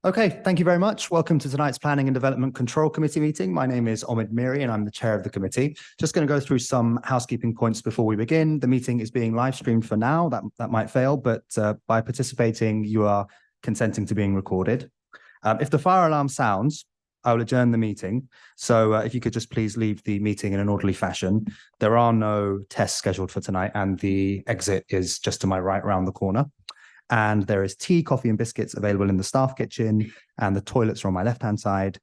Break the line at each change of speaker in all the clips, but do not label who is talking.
Okay, thank you very much. Welcome to tonight's Planning and Development Control Committee meeting. My name is Omid Miri and I'm the chair of the committee. Just going to go through some housekeeping points before we begin. The meeting is being live streamed for now. That might fail, but by participating, you are consenting to being recorded. If the fire alarm sounds, I will adjourn the meeting. So if you could just please leave the meeting in an orderly fashion. There are no tests scheduled for tonight and the exit is just to my right around the corner. And there is tea, coffee, and biscuits available in the staff kitchen, and the toilets are on my left-hand side.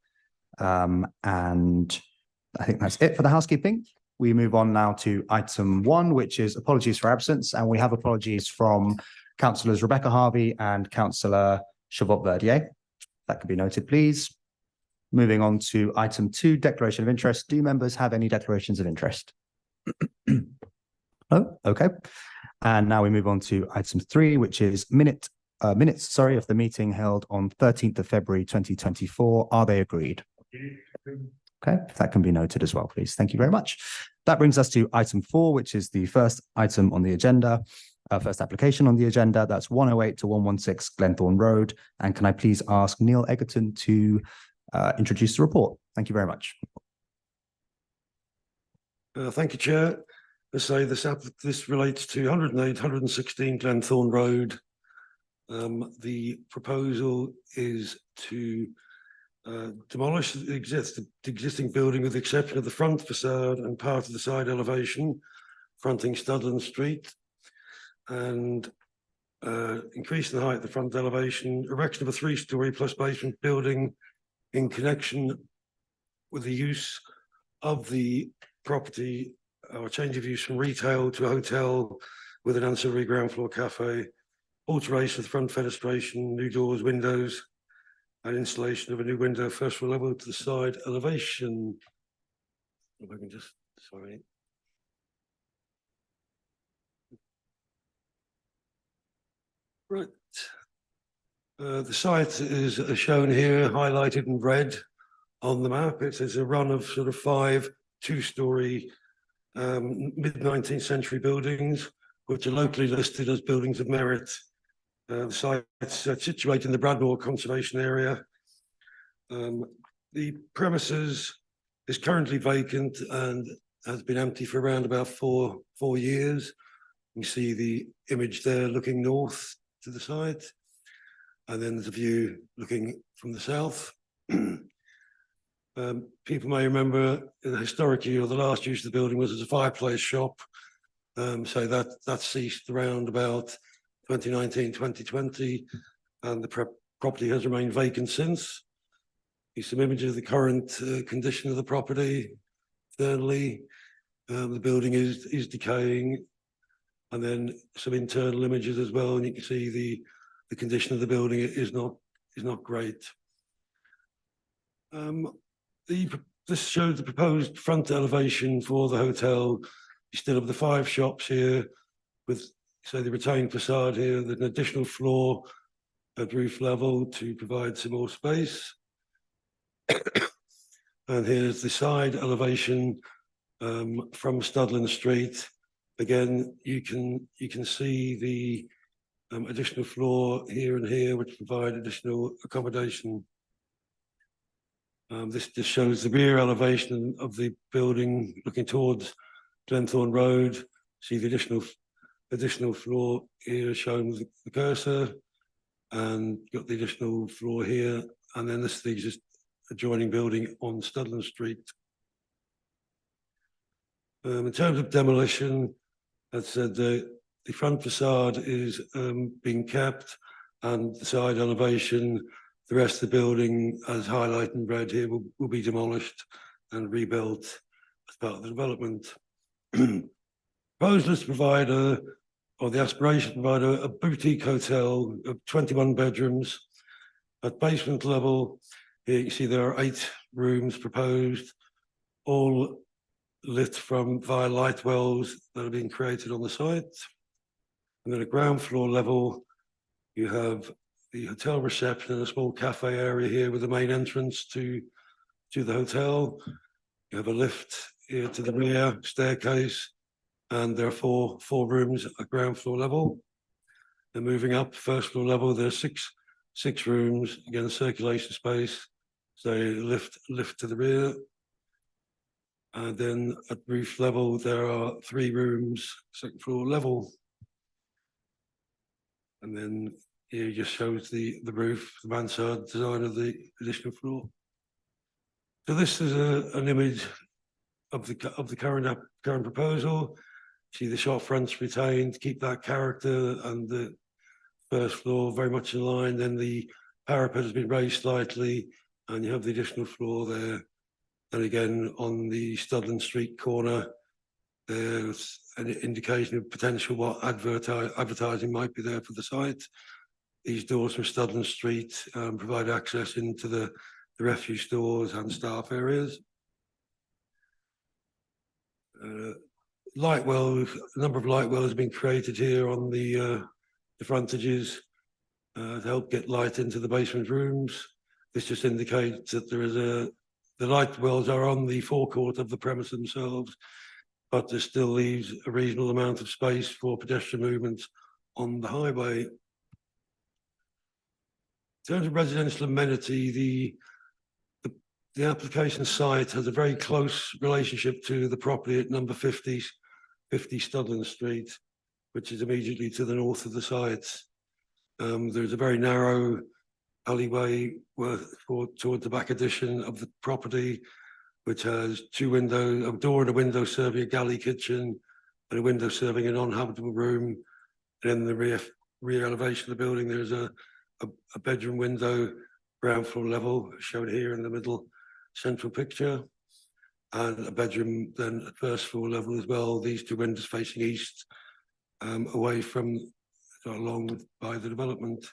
And I think that's it for the housekeeping. We move on now to item 1, which is apologies for absence. And we have apologies from Councillors Rebecca Harvey and Councillor Chabot Verdier. That could be noted, please. Moving on to item 2, declaration of interest. Do members have any declarations of interest? Oh, okay. And now we move on to item 3, which is minutes of the meeting held on 13th of February 2024. Are they agreed? Okay, that can be noted as well, please. Thank you very much. That brings us to item 4, which is the first item on the agenda, first application on the agenda. That's 108 to 116 Glenthorne Road. And can I please ask Neil Egerton to introduce the report? Thank you very much.
Thank you, Chair. Let's say this relates to 108, 116 Glenthorne Road. The proposal is to demolish the existing building with the exception of the front facade and part of the side elevation fronting Studland Street, and increase the height of the front elevation, erection of a 3-storey plus basement building in connection with the use of the property or change of use from retail to a hotel with an ancillary ground floor cafe, alteration of the front fenestration, new doors, windows, and installation of a new window first floor level to the side elevation. If I can just, sorry. Right. The site is shown here, highlighted in red on the map. It's a run of sort of 5 2-storey mid-19th century buildings, which are locally listed as buildings of merit. The site's situated in the Bradmore Conservation Area. The premises is currently vacant and has been empty for around about four years. You see the image there looking north to the site, and then there's a view looking from the south. People may remember historically, or the last use of the building was as a fireplace shop. So that ceased around about 2019, 2020, and the property has remained vacant since. Here's some images of the current condition of the property. Thirdly, the building is decaying, and then some internal images as well, and you can see the condition of the building is not great. This shows the proposed front elevation for the hotel. You still have the 5 shops here with, say, the retained facade here. There's an additional floor at roof level to provide some more space. And here's the side elevation from Studland Street. Again, you can see the additional floor here and here, which provide additional accommodation. This just shows the rear elevation of the building looking towards Glenthorne Road. See the additional floor here shown with the cursor, and got the additional floor here, and then this is the just adjoining building on Studland Street. In terms of demolition, as I said, the front facade is being kept, and the side elevation, the rest of the building, as highlighted in red here, will be demolished and rebuilt as part of the development. Proposal is to provide the aspiration to provide a boutique hotel of 21 bedrooms. At basement level, here you can see there are 8 rooms proposed, all lit via light wells that are being created on the site. And then at ground floor level, you have the hotel reception and a small cafe area here with the main entrance to the hotel. You have a lift here to the rear, staircase, and there are four rooms at ground floor level. And moving up first floor level, there are six 6 rooms, again, circulation space, so lift to the rear. And then at roof level, there are 3 rooms, 2nd floor level. And then here just shows the roof, the mansard design of the additional floor. So this is an image of the current proposal. See the shop fronts retained, keep that character, and the 1st floor very much in line. Then the parapet has been raised slightly, and you have the additional floor there. And again, on the Studland Street corner, there's an indication of potential what advertising might be there for the site. These doors from Studland Street provide access into the refuse stores and staff areas. Light wells, a number of light wells have been created here on the frontages to help get light into the basement rooms. This just indicates that there is the light wells are on the forecourt of the premise themselves, but there still leaves a reasonable amount of space for pedestrian movement on the highway. In terms of residential amenity, the application site has a very close relationship to the property at number 50 Studland Street, which is immediately to the north of the site. There's a very narrow alleyway toward the back addition of the property, which has 2 windows, a door and a window serving a galley kitchen, and a window serving an uninhabitable room. And in the rear elevation of the building, there's a bedroom window, ground floor level, shown here in the middle central picture, and a bedroom then at 1st floor level as well. These 2 windows facing east, away from, along by the development.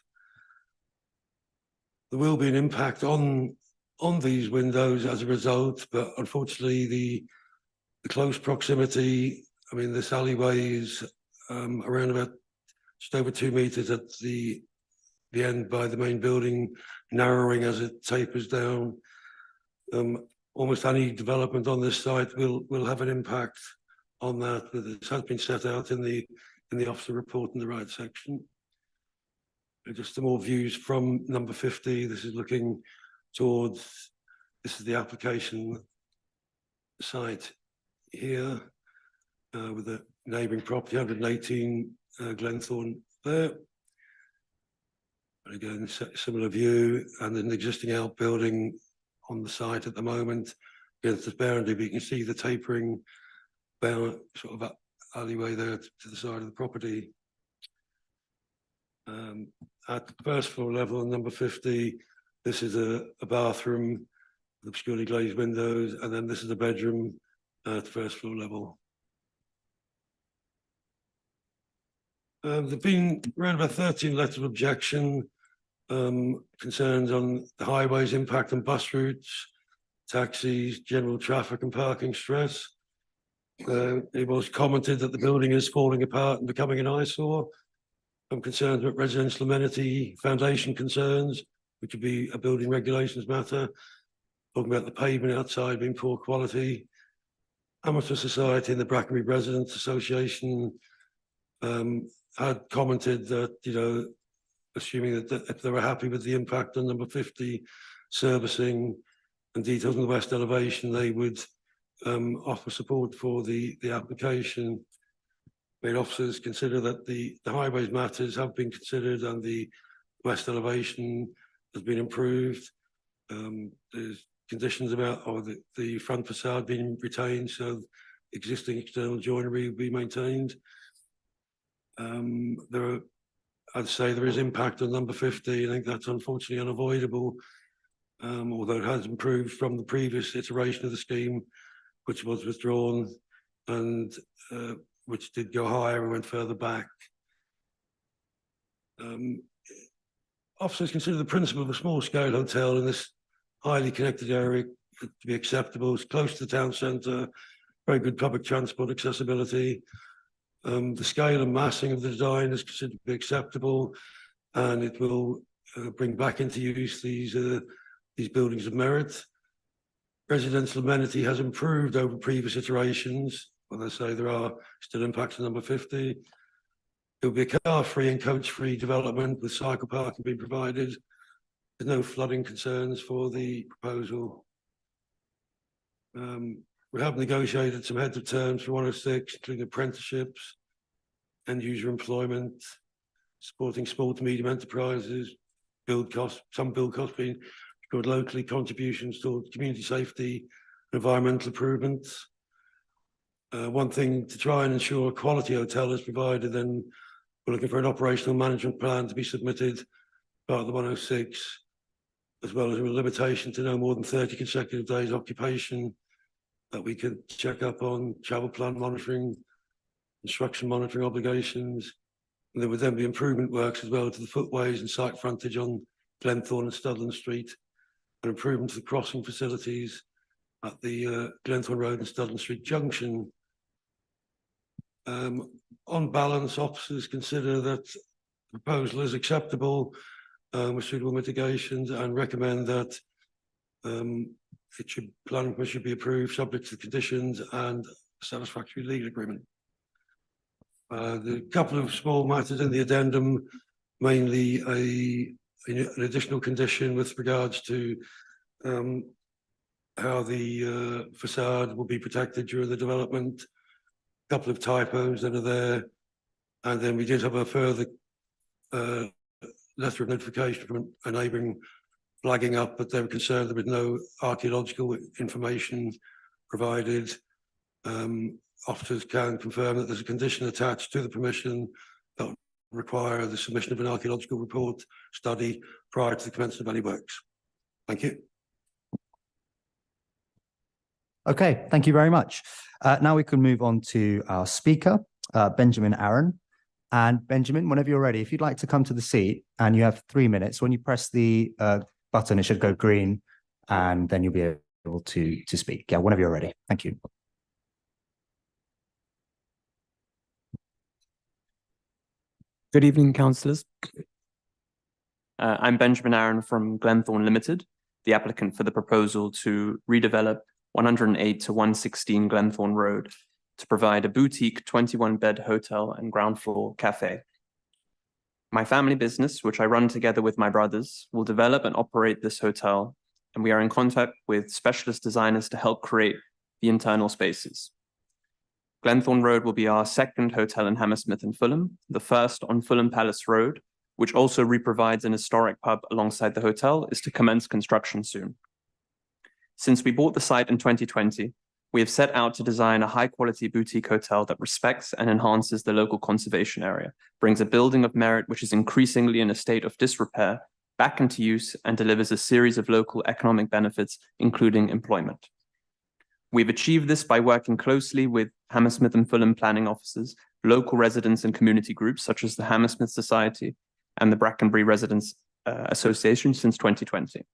There will be an impact on these windows as a result, but unfortunately the close proximity, I mean, this alleyway is around about just over 2 meters at the end by the main building, narrowing as it tapers down. Almost any development on this site will have an impact on that, but this has been set out in the officer report in the right section. Just some more views from number 50. This is looking towards, this is the application site here, with the neighbouring property, 118 Glenthorne there. And again, similar view, and an existing outbuilding on the site at the moment against this boundary, but you can see the tapering sort of alleyway there to the side of the property. At the 1st floor level on number 50, this is a bathroom with obscurely glazed windows, and then this is a bedroom at the 1st floor level. There've been around about 13 letters of objection, concerns on the highway's impact on bus routes, taxis, general traffic and parking stress. It was commented that the building is falling apart and becoming an eyesore. Some concerns about residential amenity, foundation concerns, which would be a building regulations matter. Talking about the pavement outside being poor quality. Hammersmith Society and the Brackenbury Residents Association had commented that, assuming that if they were happy with the impact on number 50 servicing and details on the west elevation, they would offer support for the application. Main officers consider that the highways matters have been considered and the west elevation has been improved. There's conditions about the front facade being retained, so existing external joinery will be maintained. I'd say there is impact on number 50. I think that's unfortunately unavoidable, although it has improved from the previous iteration of the scheme, which was withdrawn and which did go higher and went further back. Officers consider the principle of a small-scale hotel in this highly connected area to be acceptable. It's close to the town centre, very good public transport accessibility. The scale and massing of the design is considered to be acceptable, and it will bring back into use these buildings of merit. Residential amenity has improved over previous iterations. When I say there are still impacts on number 50. It will be a car-free and coach-free development with cycle parking being provided. There's no flooding concerns for the proposal. We have negotiated some heads of terms for 106, including apprenticeships, end user employment, supporting small to medium enterprises, some build costs being secured locally, contributions towards community safety, environmental improvements. One thing to try and ensure a quality hotel is provided, then we're looking for an operational management plan to be submitted part of the 106, as well as a limitation to no more than 30 consecutive days occupation that we could check up on, travel plan monitoring, construction monitoring obligations. And there would then be improvement works as well to the footways and site frontage on Glenthorne and Studland Street, and improvement to the crossing facilities at the Glenthorne Road and Studland Street junction. On balance, officers consider that the proposal is acceptable with suitable mitigations, and recommend that planning permission should be approved subject to the conditions and satisfactory legal agreement. The couple of small matters in the addendum, mainly an additional condition with regards to how the facade will be protected during the development. A couple of typos that are there, and then we did have a further letter of notification from a neighbouring flagging up, but they were concerned there was no archaeological information provided. Officers can confirm that there's a condition attached to the permission that would require the submission of an archaeological report study prior to the commencement of any works. Thank you.
Okay, thank you very much. Now we can move on to our speaker, Benjamin Aaron. And Benjamin, whenever you're ready, if you'd like to come to the seat, and you have 3 minutes, when you press the button, it should go green, and then you'll be able to speak. Yeah, whenever you're ready. Thank you.
Good evening, councillors. I'm Benjamin Aaron from Glenthorne Limited, the applicant for the proposal to redevelop 108 to 116 Glenthorne Road to provide a boutique 21-bed hotel and ground floor cafe. My family business, which I run together with my brothers, will develop and operate this hotel, and we are in contact with specialist designers to help create the internal spaces. Glenthorne Road will be our second hotel in Hammersmith and Fulham, the first on Fulham Palace Road, which also re-provides an historic pub alongside the hotel, is to commence construction soon. Since we bought the site in 2020, we have set out to design a high-quality boutique hotel that respects and enhances the local conservation area, brings a building of merit which is increasingly in a state of disrepair back into use, and delivers a series of local economic benefits, including employment. We've achieved this by working closely with Hammersmith and Fulham planning officers, local residents and community groups such as the Hammersmith Society and the Brackenbury Residents Association since 2020.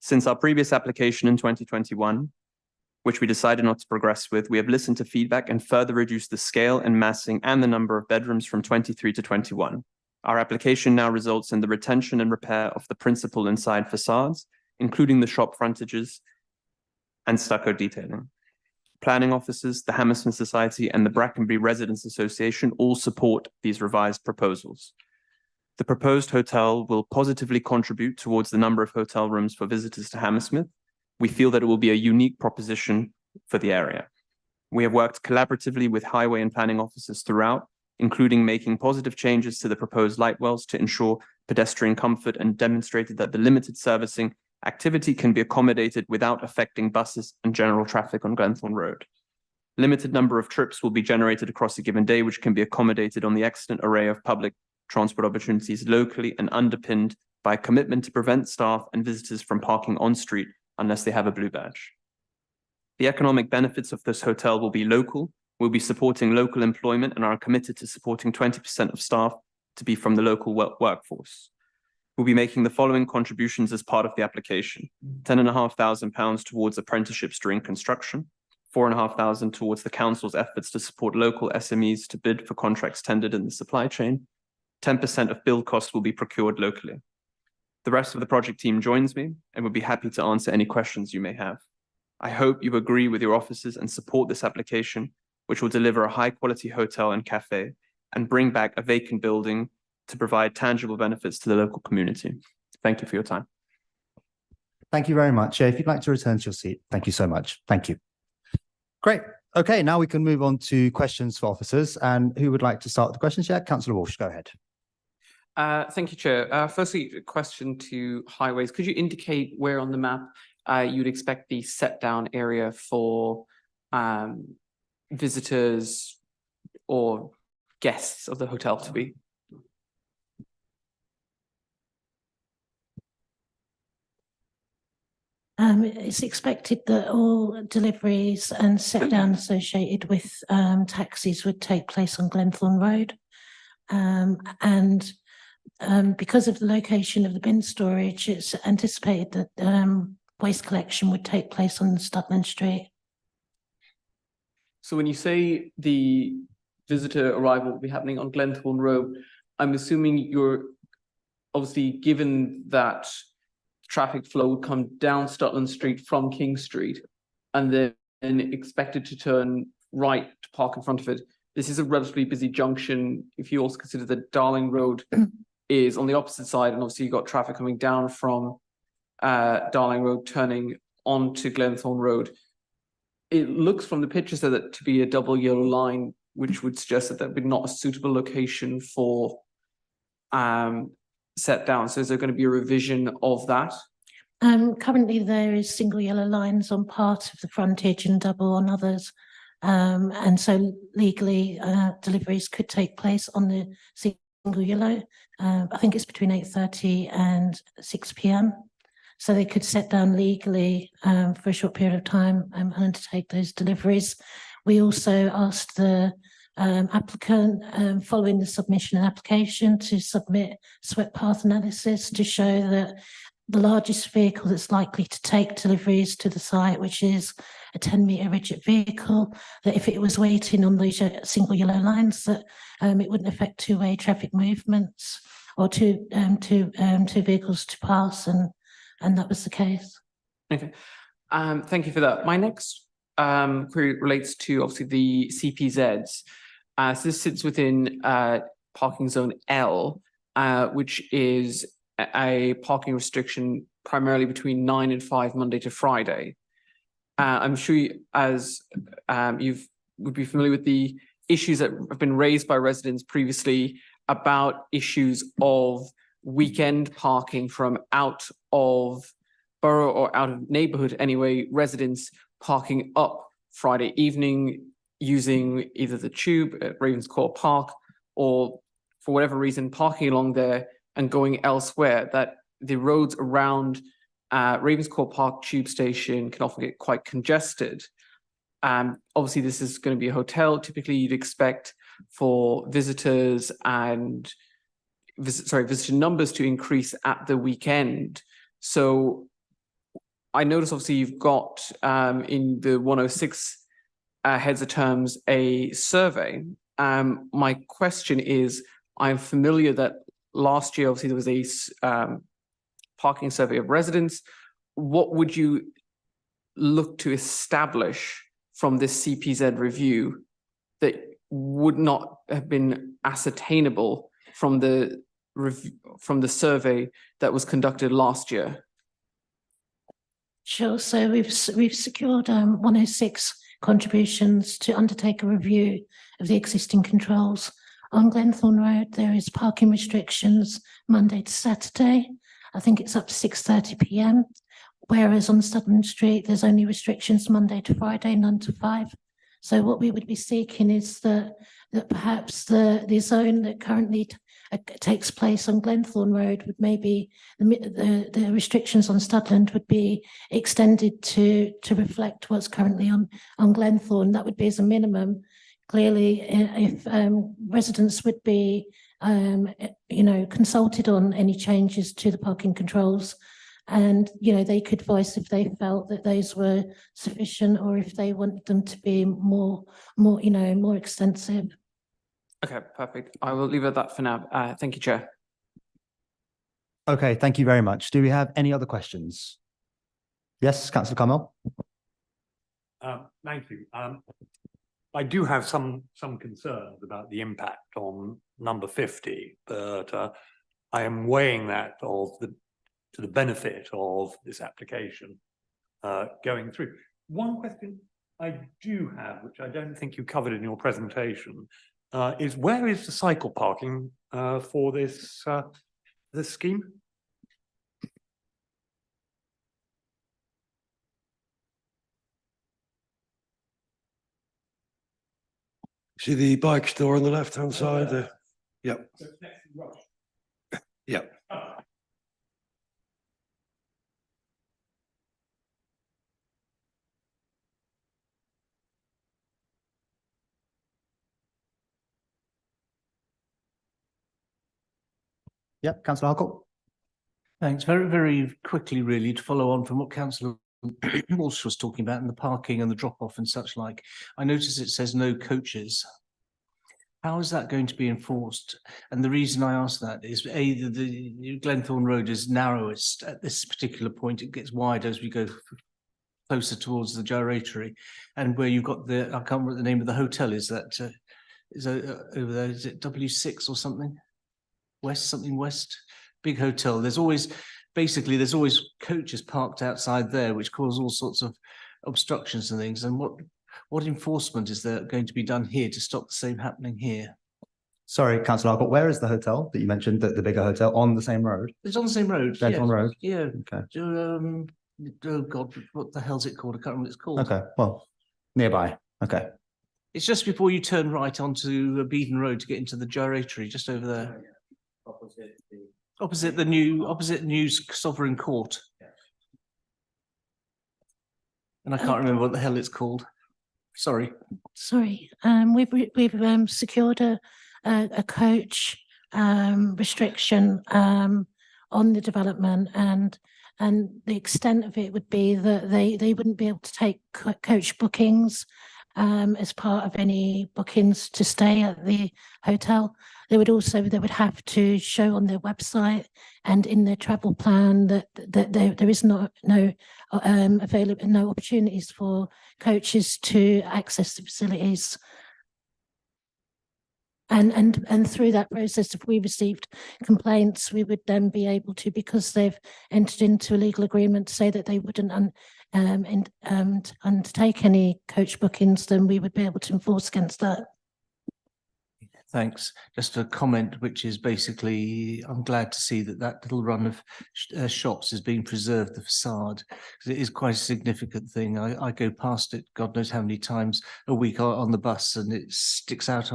Since our previous application in 2021, which we decided not to progress with, we have listened to feedback and further reduced the scale and massing and the number of bedrooms from 23 to 21. Our application now results in the retention and repair of the principal inside facades, including the shop frontages and stucco detailing. Planning officers, the Hammersmith Society, and the Brackenbury Residents Association all support these revised proposals. The proposed hotel will positively contribute towards the number of hotel rooms for visitors to Hammersmith. We feel that it will be a unique proposition for the area. We have worked collaboratively with highway and planning officers throughout, including making positive changes to the proposed light wells to ensure pedestrian comfort, and demonstrated that the limited servicing activity can be accommodated without affecting buses and general traffic on Glenthorne Road. Limited number of trips will be generated across a given day, which can be accommodated on the excellent array of public transport opportunities locally, and underpinned by a commitment to prevent staff and visitors from parking on street unless they have a blue badge. The economic benefits of this hotel will be local. We'll be supporting local employment and are committed to supporting 20% of staff to be from the local workforce. We'll be making the following contributions as part of the application: £10,500 towards apprenticeships during construction, £4,500 towards the council's efforts to support local SMEs to bid for contracts tendered in the supply chain. 10% of build costs will be procured locally. The rest of the project team joins me and would be happy to answer any questions you may have. I hope you agree with your officers and support this application, which will deliver a high-quality hotel and cafe and bring back a vacant building to provide tangible benefits to the local community. Thank you for your time.
Thank you very much. If you'd like to return to your seat, thank you so much. Thank you. Great. Okay, now we can move on to questions for officers. And who would like to start with the questions? Yeah, Councillor Walsh, go ahead.
Thank you, Chair. Firstly, a question to highways. Could you indicate where on the map you'd expect the set down area for visitors or guests of the hotel to be?
It's expected that all deliveries and set down associated with taxis would take place on Glenthorne Road. Because of the location of the bin storage, it's anticipated that waste collection would take place on Stutland Street.
So when you say the visitor arrival will be happening on Glenthorne Road, I'm assuming you're obviously, given that traffic flow would come down Stutland Street from King Street and then expected to turn right to park in front of it. This is a relatively busy junction. If you also consider that Darling Road is on the opposite side, and obviously you've got traffic coming down from Darling Road turning onto Glenthorne Road. It looks from the pictures that to be a double yellow line, which would suggest that that would be not a suitable location for set down. So is there going to be a revision of that?
Currently there is single yellow lines on part of the frontage and double on others. And so legally deliveries could take place on the single yellow. I think it's between 8:30 and 6 p.m. So they could set down legally for a short period of time and undertake those deliveries. We also asked the applicant following the submission and application to submit swept path analysis to show that the largest vehicle that's likely to take deliveries to the site, which is a 10-metre rigid vehicle, that if it was waiting on those single yellow lines, that it wouldn't affect two-way traffic movements or two vehicles to pass, and that was the case.
Okay, thank you for that. My next query relates to obviously the CPZs. So this sits within parking zone L, which is a parking restriction primarily between 9 and 5 Monday to Friday. I'm sure you, as you would be familiar with the issues that have been raised by residents previously about issues of weekend parking from out of borough or out of neighbourhood anyway, residents parking up Friday evening using either the tube at Ravenscourt Park or for whatever reason parking along there and going elsewhere, that the roads around Ravenscourt Park tube station can often get quite congested. Obviously, this is going to be a hotel. Typically, you'd expect for visitors and visitor numbers to increase at the weekend. So I notice obviously you've got in the 106 heads of terms a survey. My question is, I'm familiar that last year obviously there was a parking survey of residents. What would you look to establish from this CPZ review that would not have been ascertainable from the survey that was conducted last year?
Sure. So we've secured 106 contributions to undertake a review of the existing controls. On Glenthorne Road, there is parking restrictions Monday to Saturday. I think it's up to 6:30 p.m. Whereas on Stutland Street, there's only restrictions Monday to Friday, 9 to 5. So what we would be seeking is that perhaps the zone that currently takes place on Glenthorne Road would maybe the restrictions on Stutland would be extended to reflect what's currently on Glenthorne. That would be as a minimum. Clearly, if residents would be consulted on any changes to the parking controls, and they could voice if they felt that those were sufficient or if they want them to be more extensive.
Okay, perfect. I will leave it at that for now. Thank you, Chair.
Okay, thank you very much. Do we have any other questions? Yes, Councillor Carmel.
Thank you. I do have some concerns about the impact on number 50, but I am weighing that of the to the benefit of this application going through. One question I do have, which I don't think you covered in your presentation, is where is the cycle parking for this this scheme?
See the bike store on the left-hand side there? Yep, yep.
Yep, Councillor Harcourt.
Thanks. Very, very quickly, really, to follow on from what Councillor Walsh was talking about and the parking and the drop-off and such like. I notice it says no coaches. How is that going to be enforced? And the reason I ask that is the Glenthorne Road is narrowest at this particular point. It gets wider as we go closer towards the gyratory, and where you've got the, I can't remember what the name of the hotel is. That is over there. Is it W6 or something? Something west. Big hotel. There's always coaches parked outside there, which cause all sorts of obstructions and things. And what enforcement is there going to be done here to stop the same happening here?
Sorry, Councillor Harcourt, where is the hotel that you mentioned, the bigger hotel on the same road?
It's on the same road.
Glenthorne Road?
Yeah.
Okay.
Oh God, what the hell's it called? I can't remember what it's called.
Okay, well, nearby. Okay.
It's just before you turn right onto Beedon Road to get into the gyratory, just over there. Opposite the new Sovereign Court. And I can't remember what the hell it's called. Sorry.
Sorry, we've secured a coach restriction on the development, and the extent of it would be that they wouldn't be able to take coach bookings as part of any bookings to stay at the hotel. They would have to show on their website and in their travel plan that there is no opportunities for coaches to access the facilities. And through that process, if we received complaints, we would then be able to, because they've entered into a legal agreement to say that they wouldn't undertake any coach bookings, then we would be able to enforce against that.
Thanks. Just a comment, which is basically, I'm glad to see that little run of shops is being preserved, the facade, because it is quite a significant thing. I go past it, God knows how many times a week on the bus, and it sticks out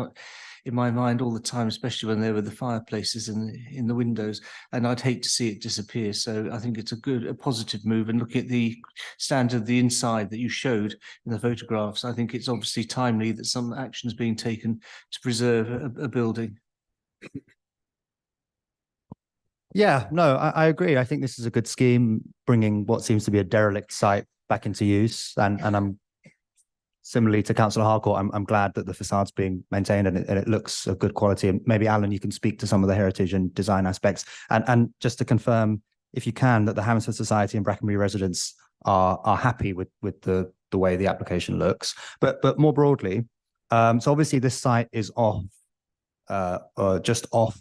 in my mind all the time, especially when there were the fireplaces in the windows, and I'd hate to see it disappear. So I think it's a positive move. And looking at the standard of the inside that you showed in the photographs, I think it's obviously timely that some action is being taken to preserve a building.
Yeah, no, I agree. I think this is a good scheme, bringing what seems to be a derelict site back into use, and I'm similarly to Councillor Harcourt, I'm glad that the facade's being maintained and it looks of good quality. And maybe, Alan, you can speak to some of the heritage and design aspects. And just to confirm, if you can, that the Hammersmith Society and Brackenbury residents are happy with the way the application looks. But more broadly, so obviously this site is just off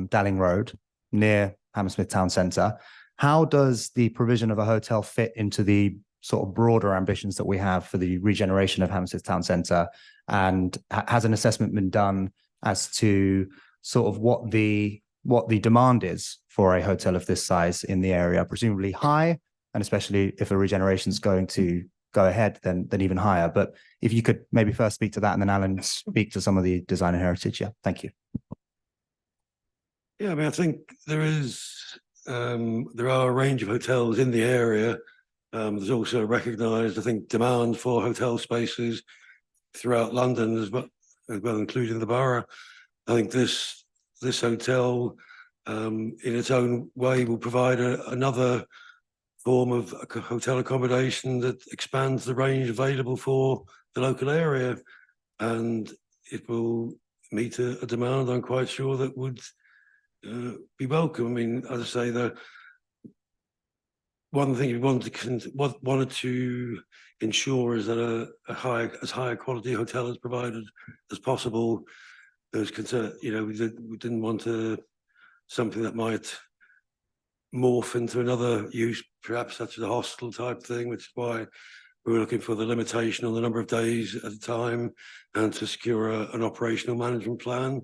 Dalling Road, near Hammersmith Town Centre. How does the provision of a hotel fit into the sort of broader ambitions that we have for the regeneration of Hammersmith Town Centre? And has an assessment been done as to sort of what the demand is for a hotel of this size in the area? Presumably high, and especially if a regeneration is going to go ahead, then even higher. But if you could maybe first speak to that, and then Alan speak to some of the design and heritage. Yeah, thank you.
Yeah, I mean, I think there are a range of hotels in the area. There's also recognised, I think, demand for hotel spaces throughout London as well, including the borough. I think this hotel, in its own way, will provide another form of hotel accommodation that expands the range available for the local area, and it will meet a demand, I'm quite sure, that would be welcome. I mean, as I say, one thing we wanted to ensure is that as high a quality hotel is provided as possible. There's concern, we didn't want something that might morph into another use, perhaps such as a hostel type thing, which is why we were looking for the limitation on the number of days at a time and to secure an operational management plan.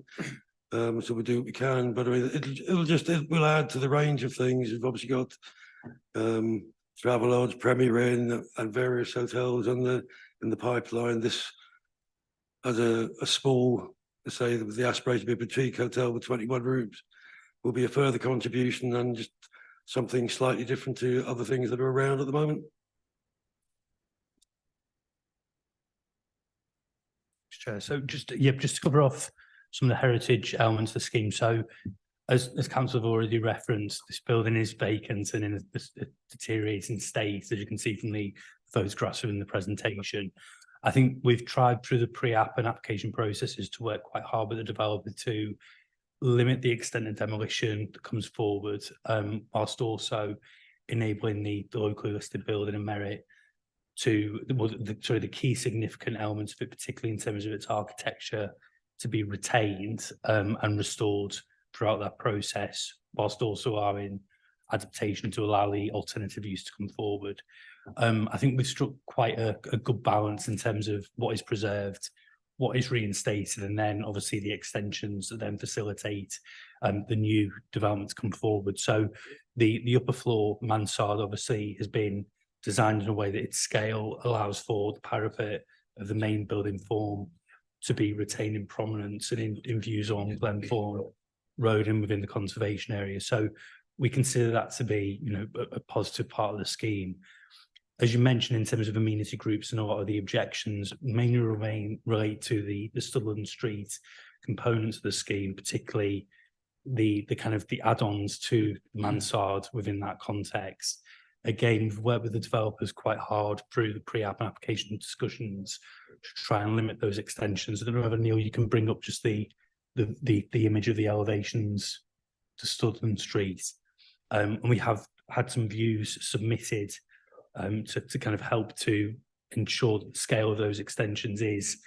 So we'll do what we can, but I mean, it will add to the range of things. We've obviously got Travelodge, Premier Inn, and various hotels in the pipeline. This as a small, let's say, with the aspiration to be a boutique hotel with 21 rooms, will be a further contribution and just something slightly different to other things that are around at the moment.
Chair. So just to cover off some of the heritage elements of the scheme. So as council have already referenced, this building is vacant and in a deteriorating state, as you can see from the photographs within the presentation. I think we've tried through the pre-app and application processes to work quite hard with the developer to limit the extent of demolition that comes forward, whilst also enabling the locally listed building and merit to the key significant elements of it, particularly in terms of its architecture, to be retained and restored throughout that process, whilst also allowing adaptation to allow the alternative use to come forward. I think we've struck quite a good balance in terms of what is preserved, what is reinstated, and then obviously the extensions that then facilitate the new developments come forward. So the upper floor mansard obviously has been designed in a way that its scale allows for the parapet of the main building form to be retained in prominence and in views on Glenthorne Road and within the conservation area. So we consider that to be, you know, a positive part of the scheme. As you mentioned, in terms of amenity groups, and a lot of the objections mainly relate to the Studland Street components of the scheme, particularly the kind of the add-ons to mansard within that context. Again, we've worked with the developers quite hard through the pre-app and application discussions to try and limit those extensions. I don't know whether, Neil, you can bring up just the image of the elevations to Studland Street. And we have had some views submitted to kind of help to ensure that the scale of those extensions is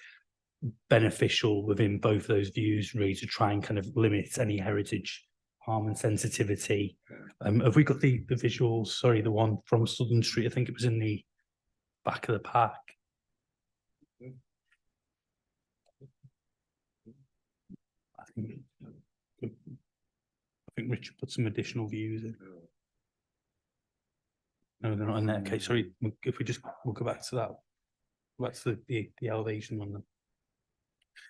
beneficial within both those views, really, to try and kind of limit any heritage harm and sensitivity. Have we got the visuals? Sorry, the one from Studland Street. I think it was in the back of the pack. I think Richard put some additional views in. No, they're not in there. Okay, sorry. If we'll go back to that. Back to the elevation on them.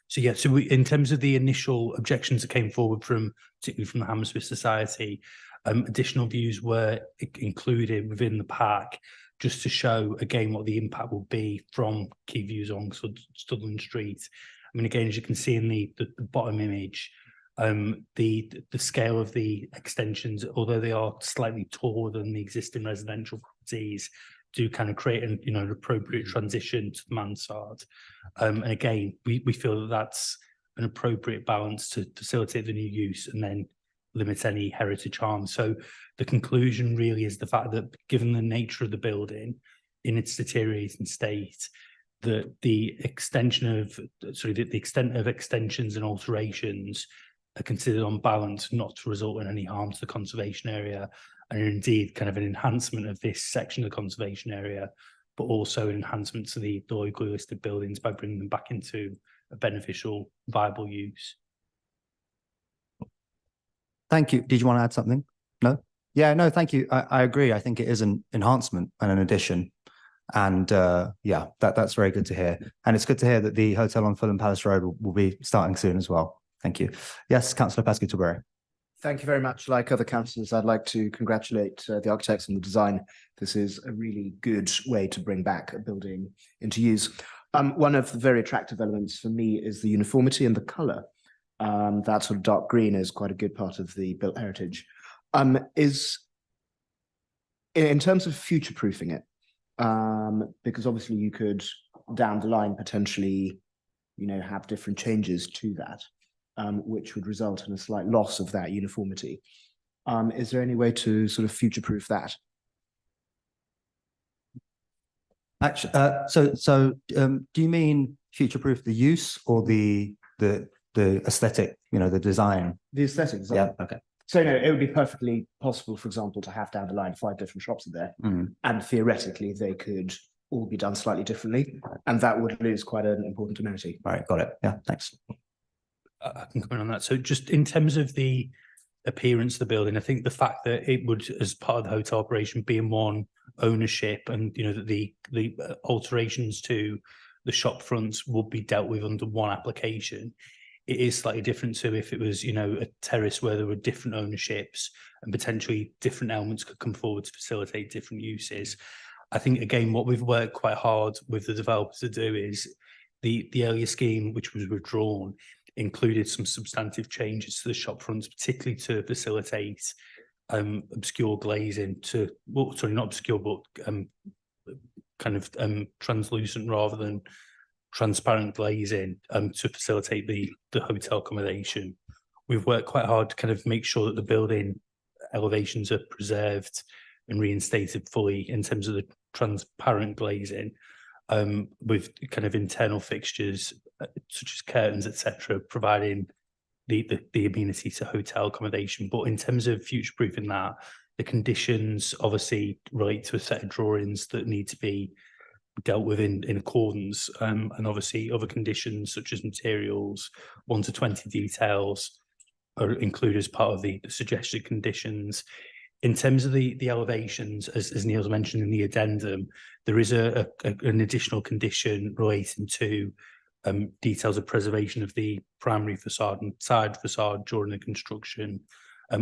So yeah, so in terms of the initial objections that came forward particularly from the Hammersmith Society, additional views were included within the pack just to show again what the impact will be from key views on Studland Street. I mean, again, as you can see in the bottom image, the scale of the extensions, although they are slightly taller than the existing residential properties, do kind of create an appropriate transition to the mansard. And again, we feel that that's an appropriate balance to facilitate the new use and then limit any heritage harm. So the conclusion really is the fact that given the nature of the building in its deteriorating state, that the extent of extensions and alterations are considered on balance not to result in any harm to the conservation area, and indeed kind of an enhancement of this section of the conservation area, but also an enhancement to the locally listed buildings by bringing them back into a beneficial, viable use. Thank you.
Did you want to add something? No? Yeah, no, thank you. I agree. I think it is an enhancement and an addition. And yeah, that's very good to hear. And it's good to hear that the hotel on Fulham Palace Road will be starting soon as well. Thank you. Yes, Councillor Pesky-Tilbury.
Thank you very much. Like other councillors, I'd like to congratulate the architects on the design. This is a really good way to bring back a building into use. One of the very attractive elements for me is the uniformity and the colour. That sort of dark green is quite a good part of the built heritage. Is in terms of future-proofing it, because obviously you could down the line potentially, have different changes to that. Which would result in a slight loss of that uniformity. Is there any way to sort of future-proof that?
Actually, so do you mean future-proof the use or the aesthetic? The design.
The aesthetics.
Yeah. Okay.
So no, it would be perfectly possible, for example, to have down the line 5 different shops there, and theoretically they could all be done slightly differently, and that would lose quite an important amenity.
All right, got it. Yeah, thanks.
I can comment on that. So just in terms of the appearance of the building, I think the fact that it would, as part of the hotel operation, be in one ownership, and that the alterations to the shop fronts would be dealt with under one application, it is slightly different to if it was, a terrace where there were different ownerships and potentially different elements could come forward to facilitate different uses. I think, again, what we've worked quite hard with the developers to do is the earlier scheme, which was withdrawn, included some substantive changes to the shop fronts, particularly to facilitate obscure glazing not obscure, but translucent rather than transparent glazing to facilitate the hotel accommodation. We've worked quite hard to kind of make sure that the building elevations are preserved and reinstated fully in terms of the transparent glazing, with kind of internal fixtures such as curtains, etc., providing the amenity to hotel accommodation. But in terms of future-proofing that, the conditions obviously relate to a set of drawings that need to be dealt with in accordance, and obviously other conditions such as materials, 1 to 20 details are included as part of the suggested conditions. In terms of the elevations, as Neil's mentioned in the addendum, there is an additional condition relating to details of preservation of the primary facade and side facade during the construction,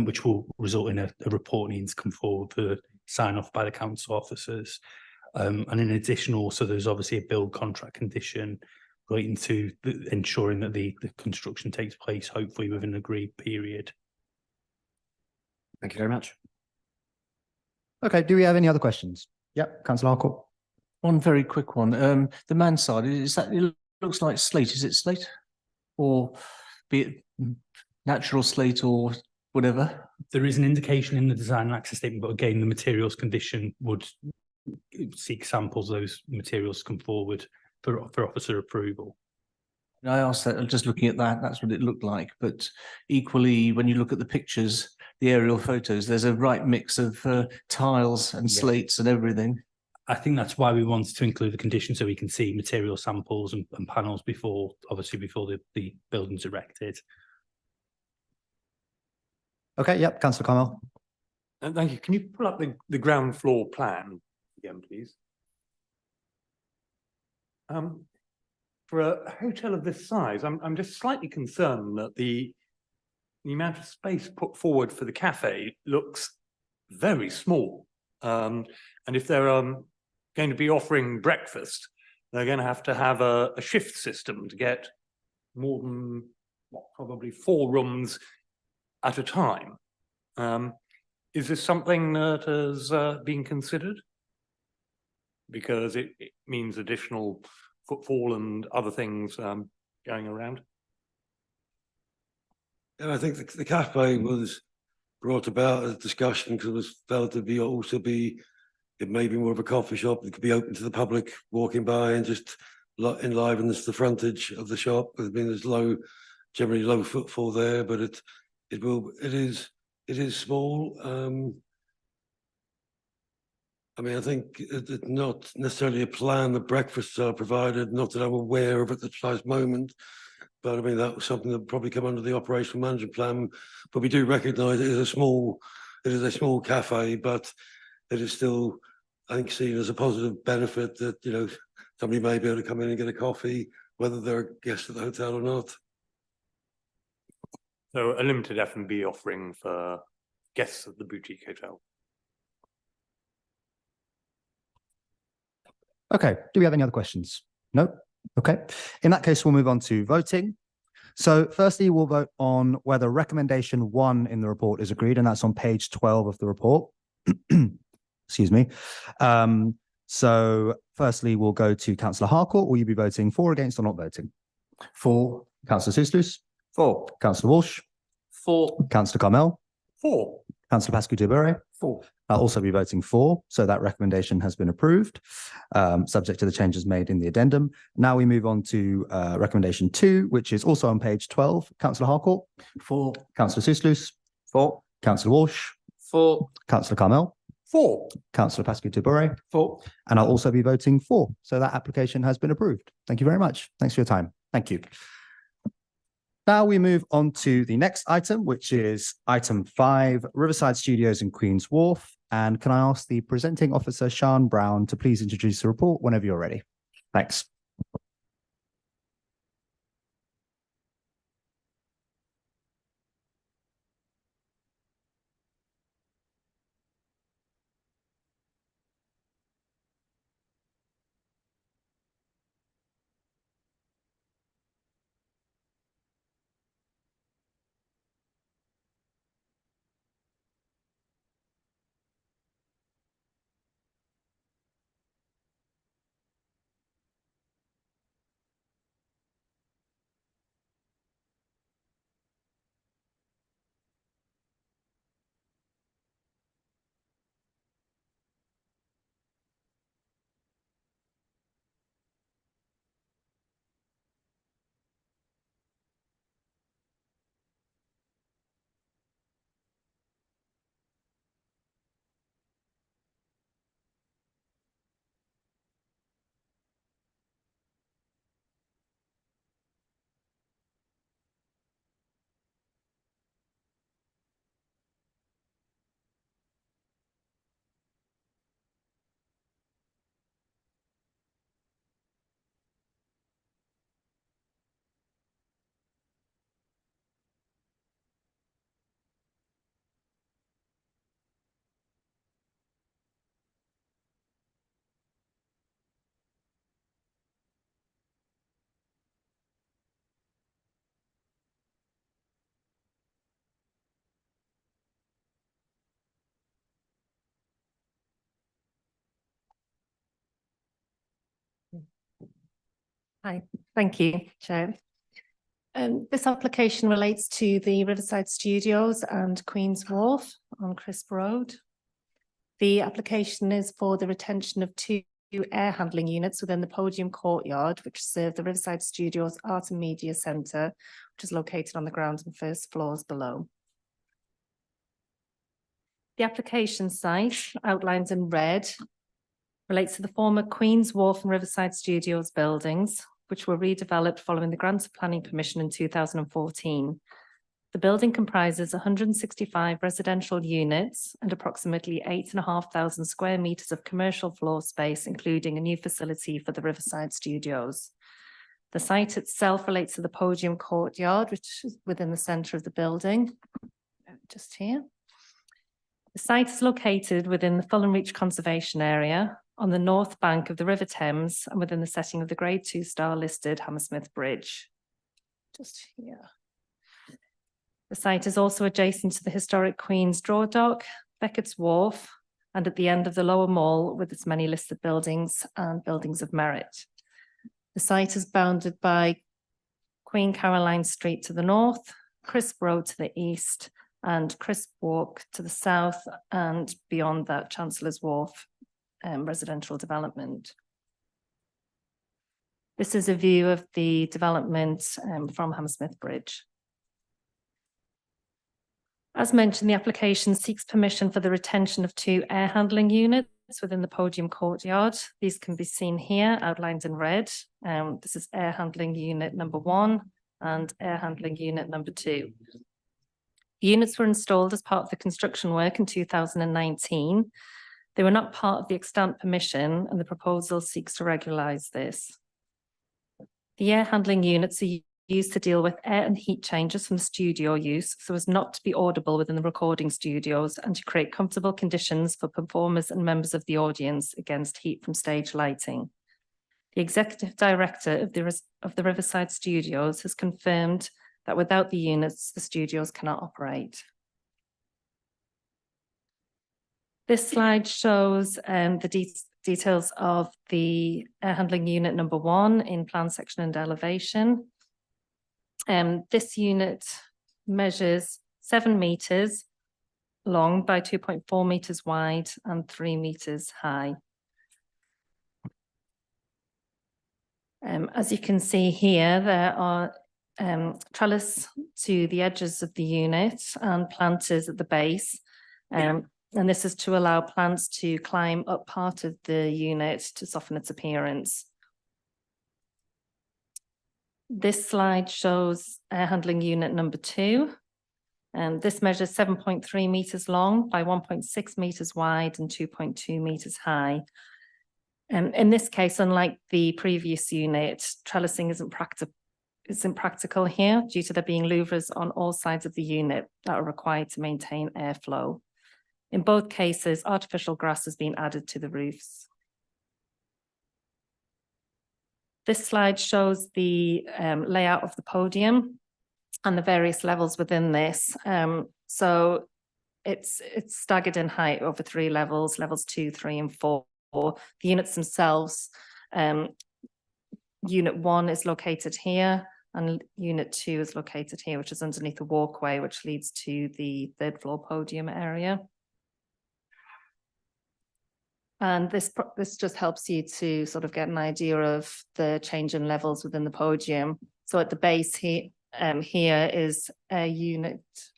which will result in a report needing to come forward for sign off by the council officers. And in addition, also, there's obviously a build contract condition relating to ensuring that the construction takes place, hopefully within an agreed period.
Thank you very much.
Okay, do we have any other questions? Yep, Councillor Harcourt.
One very quick one. The mansard, it looks like slate. Is it slate? Or be it natural slate or whatever?
There is an indication in the design and access statement, but again, the materials condition would seek samples of those materials to come forward for officer approval.
I asked that, just looking at that, that's what it looked like. But equally, when you look at the pictures, the aerial photos, there's a right mix of tiles and slates and everything.
I think that's why we wanted to include the condition, so we can see material samples and panels before the building's erected.
Okay, yep, Councillor Carmel.
Thank you. Can you pull up the ground floor plan again, please? For a hotel of this size, I'm just slightly concerned that the amount of space put forward for the cafe looks very small. And if they're going to be offering breakfast, they're going to have a shift system to get more than probably 4 rooms at a time. Is this something that has been considered? Because it means additional footfall and other things going around.
And I think the cafe was brought about as discussion because it was felt to be it may be more of a coffee shop that could be open to the public walking by and just enlivens the frontage of the shop. I mean, there's generally low footfall there, but it is small. I mean, I think it's not necessarily a plan that breakfasts are provided, not that I'm aware of at the precise moment, but I mean, that was something that would probably come under the operational management plan. But we do recognise it is a small cafe, but it is still, I think, seen as a positive benefit that, somebody may be able to come in and get a coffee, whether they're a guest at the hotel or not.
So a limited F&B offering for guests of the boutique hotel.
Okay, do we have any other questions? No? Okay. In that case, we'll move on to voting. So firstly, we'll vote on whether recommendation 1 in the report is agreed, and that's on page 12 of the report. Excuse me. So firstly, we'll go to Councillor Harcourt. Will you be voting for, against, or not voting?
For.
Councillor Souslous?
For.
Councillor Walsh?
For.
Councillor Carmel?
For.
Councillor Pascu-Tibere?
For.
I'll also be voting for, so that recommendation has been approved, subject to the changes made in the addendum. Now we move on to recommendation 2, which is also on page 12. Councillor Harcourt?
For.
Councillor Souslous?
For.
Councillor Walsh,
For.
Councillor Carmel,
For.
Councillor Pascu Tubure,
For.
and I'll also be voting for. So that application has been approved. Thank you very much. Thanks for your time. Thank you. Now we move on to the next item, which is item 5, Riverside Studios in Queen's Wharf. And can I ask the presenting officer, Sian Brown, to please introduce the report whenever you're ready? Thanks.
Hi, thank you, Chair. This application relates to the Riverside Studios and Queen's Wharf on Crisp Road. The application is for the retention of 2 air handling units within the podium courtyard, which serve the Riverside Studios Art and Media Centre, which is located on the ground and first floors below. The application site, outlined in red, relates to the former Queen's Wharf and Riverside Studios buildings, which were redeveloped following the grant of planning permission in 2014. The building comprises 165 residential units and approximately 8,500 square metres of commercial floor space, including a new facility for the Riverside Studios. The site itself relates to the podium courtyard, which is within the centre of the building, just here. The site is located within the Fulham Reach Conservation Area on the north bank of the River Thames and within the setting of the Grade 2 star listed Hammersmith Bridge. Just here. The site is also adjacent to the historic Queen's Draw Dock, Beckett's Wharf, and at the end of the lower mall with its many listed buildings and buildings of merit. The site is bounded by Queen Caroline Street to the north, Crisp Road to the east, and Crisp Walk to the south, and beyond that, Chancellor's Wharf residential development. This is a view of the development from Hammersmith Bridge. As mentioned, the application seeks permission for the retention of 2 air handling units within the podium courtyard. These can be seen here, outlined in red. This is air handling unit number 1 and air handling unit number 2. The units were installed as part of the construction work in 2019. They were not part of the extant permission, and the proposal seeks to regularize this. The air handling units are used to deal with air and heat changes from the studio use, so as not to be audible within the recording studios and to create comfortable conditions for performers and members of the audience against heat from stage lighting. The executive director of the Riverside Studios has confirmed that without the units, the studios cannot operate. This slide shows the details of the air handling unit number 1 in plan section and elevation. This unit measures 7 meters long by 2.4 meters wide and 3 meters high. As you can see here, there are trellis to the edges of the unit and planters at the base. And this is to allow plants to climb up part of the unit to soften its appearance. This slide shows air handling unit number 2. And this measures 7.3 meters long by 1.6 meters wide and 2.2 meters high. In this case, unlike the previous unit, trellising isn't practical here due to there being louvers on all sides of the unit that are required to maintain airflow. In both cases, artificial grass has been added to the roofs. This slide shows the layout of the podium and the various levels within this. So it's staggered in height over 3 levels, levels 2, 3, and 4. The units themselves, unit 1 is located here, and unit 2 is located here, which is underneath the walkway, which leads to the 3rd floor podium area. And this just helps you to sort of get an idea of the change in levels within the podium. So at the base here, here is air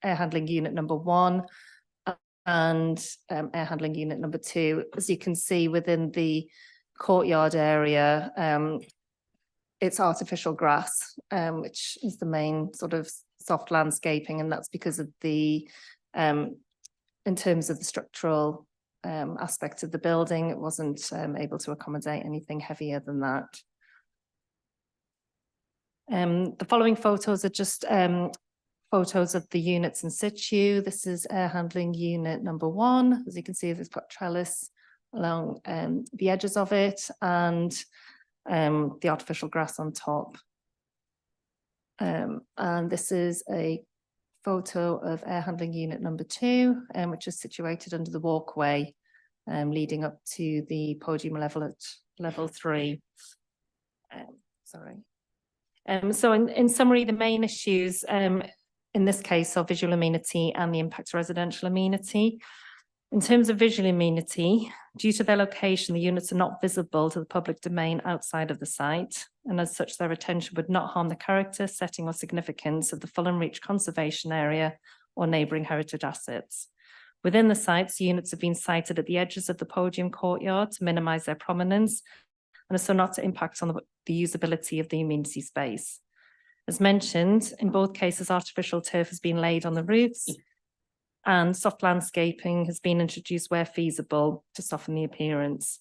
handling unit number 1 and air handling unit number 2. As you can see within the courtyard area, it's artificial grass, which is the main sort of soft landscaping, and that's because of the, in terms of the structural aspect of the building, it wasn't able to accommodate anything heavier than that. The following photos are just photos of the units in situ. This is air handling unit number 1. As you can see, it's got trellis along the edges of it and the artificial grass on top. And this is a photo of air handling unit number 2, which is situated under the walkway leading up to the podium level at level 3. Sorry. So in summary, the main issues in this case are visual amenity and the impact to residential amenity. In terms of visual amenity, due to their location, the units are not visible to the public domain outside of the site, and as such, their retention would not harm the character, setting, or significance of the Fulham Reach conservation area or neighbouring heritage assets. Within the sites, units have been sited at the edges of the podium courtyard to minimise their prominence, and so not to impact on the usability of the amenity space. As mentioned, in both cases, artificial turf has been laid on the roofs, and soft landscaping has been introduced where feasible to soften the appearance.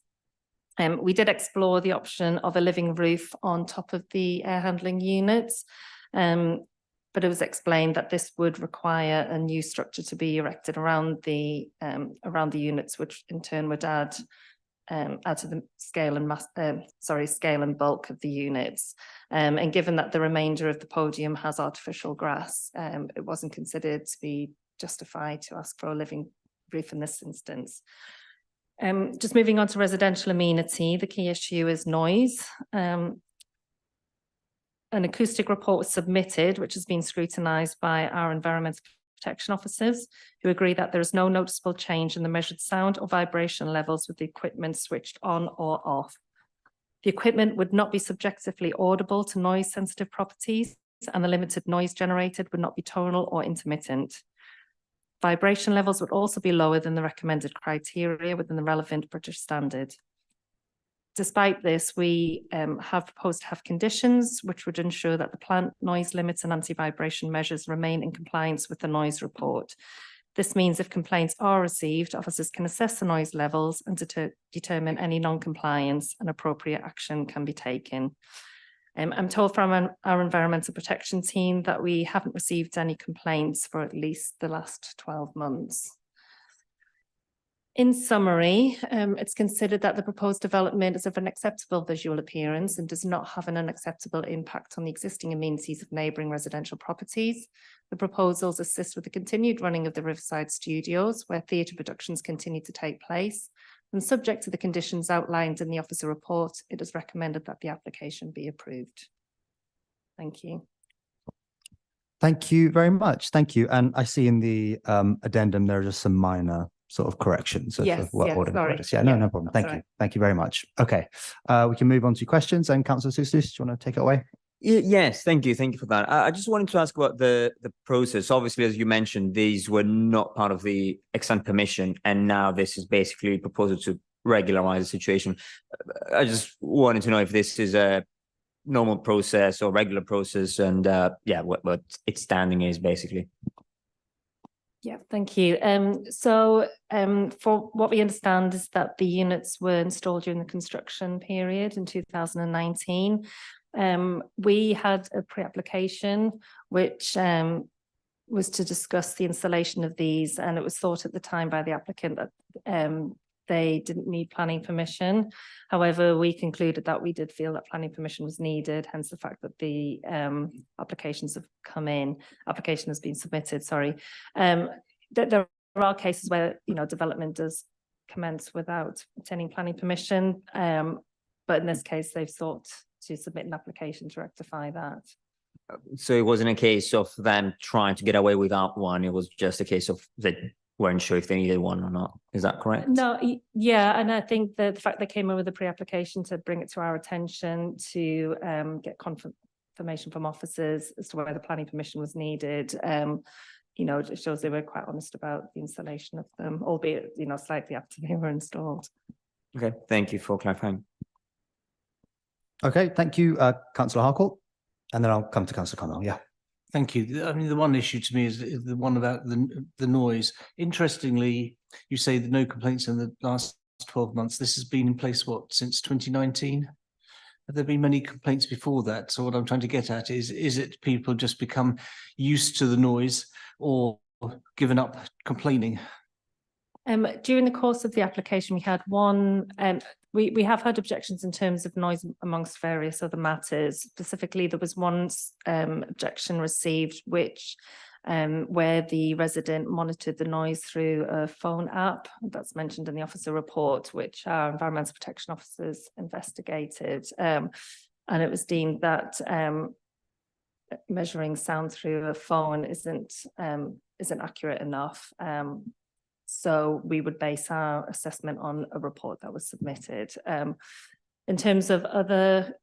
We did explore the option of a living roof on top of the air handling units, but it was explained that this would require a new structure to be erected around the units, which in turn would add to the scale and bulk of the units. And given that the remainder of the podium has artificial grass, it wasn't considered to be justified to ask for a living roof in this instance. Just moving on to residential amenity, the key issue is noise. An acoustic report was submitted, which has been scrutinised by our environmental protection officers, who agree that there is no noticeable change in the measured sound or vibration levels with the equipment switched on or off. The equipment would not be subjectively audible to noise sensitive properties, and the limited noise generated would not be tonal or intermittent. Vibration levels would also be lower than the recommended criteria within the relevant British standard. Despite this, we have proposed to have conditions which would ensure that the plant noise limits and anti-vibration measures remain in compliance with the noise report. This means if complaints are received, officers can assess the noise levels and determine any non-compliance, and appropriate action can be taken. I'm told from our environmental protection team that we haven't received any complaints for at least the last 12 months. In summary, it's considered that the proposed development is of an acceptable visual appearance and does not have an unacceptable impact on the existing amenities of neighbouring residential properties. The proposals assist with the continued running of the Riverside Studios, where theatre productions continue to take place. And subject to the conditions outlined in the officer report, it is recommended that the application be approved. Thank you.
Thank you very much. Thank you. And I see in the addendum, there are just some minor sort of corrections of what
sorry.
No problem. Thank you. Thank you very much. Okay, we can move on to questions. And Councillor Souslis, do you want to take it away?
Yes, thank you. Thank you for that. I just wanted to ask about the process. Obviously, as you mentioned, these were not part of the ex-ante permission, and now this is basically a proposal to regularize the situation. I just wanted to know if this is a normal process or regular process, and yeah, what its standing is basically.
Yeah, thank you. For what we understand is that the units were installed during the construction period in 2019. We had a pre-application which was to discuss the installation of these, and it was thought at the time by the applicant that they didn't need planning permission. However, we concluded that we did feel that planning permission was needed, hence the fact that the application has been submitted, sorry. There are cases where, development does commence without obtaining planning permission, but in this case, they've sought to submit an application to rectify that.
So it wasn't a case of them trying to get away without one, it was just a case of they weren't sure if they needed one or not. Is that correct?
No, yeah, and I think that the fact they came in with a pre-application to bring it to our attention to get confirmation from officers as to whether planning permission was needed, it shows they were quite honest about the installation of them, albeit, slightly after they were installed.
Okay, thank you for clarifying.
Okay, thank you, Councillor Harcourt. And then I'll come to Councillor Connell. Yeah.
Thank you. I mean, the one issue to me is the one about the noise. Interestingly, you say that no complaints in the last 12 months. This has been in place, since 2019? Have there been many complaints before that? So what I'm trying to get at is it people just become used to the noise or given up complaining?
During the course of the application, we had one, we have had objections in terms of noise amongst various other matters. Specifically, there was one objection received, which where the resident monitored the noise through a phone app that's mentioned in the officer report, which our environmental protection officers investigated. And it was deemed that measuring sound through a phone isn't accurate enough. So we would base our assessment on a report that was submitted. In terms of other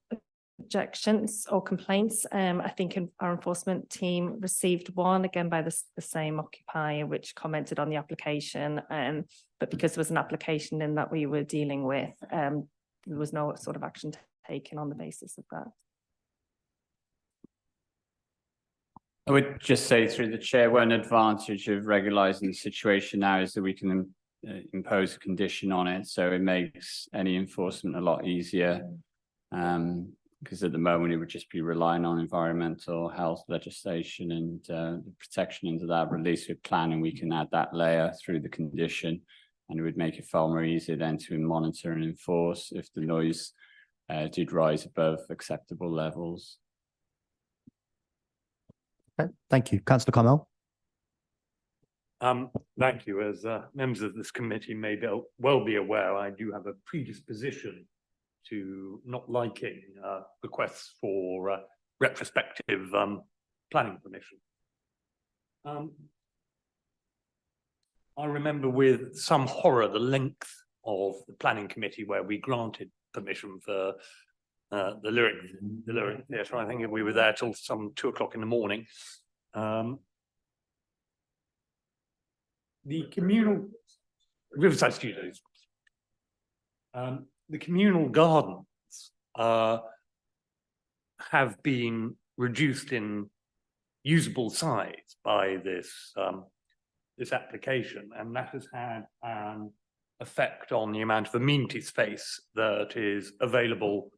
objections or complaints, I think our enforcement team received one, again by the same occupier, which commented on the application. But because there was an application in that we were dealing with, there was no sort of action taken on the basis of that.
I would just say through the chair, one advantage of regularising the situation now is that we can impose a condition on it. So it makes any enforcement a lot easier. Because at the moment it would just be relying on environmental health legislation and the protection into that. Release with planning, we can add that layer through the condition, and it would make it far more easier then to monitor and enforce if the noise did rise above acceptable levels.
Okay, thank you. Councillor Connell.
Thank you. As members of this committee may well be aware, I do have a predisposition to not liking requests for retrospective planning permission. I remember with some horror the length of the planning committee where we granted permission for the Lyric Theatre. I think we were there till some 2 o'clock in the morning. The communal Riverside Studios. The communal gardens have been reduced in usable size by this this application, and that has had an effect on the amount of amenity space that is available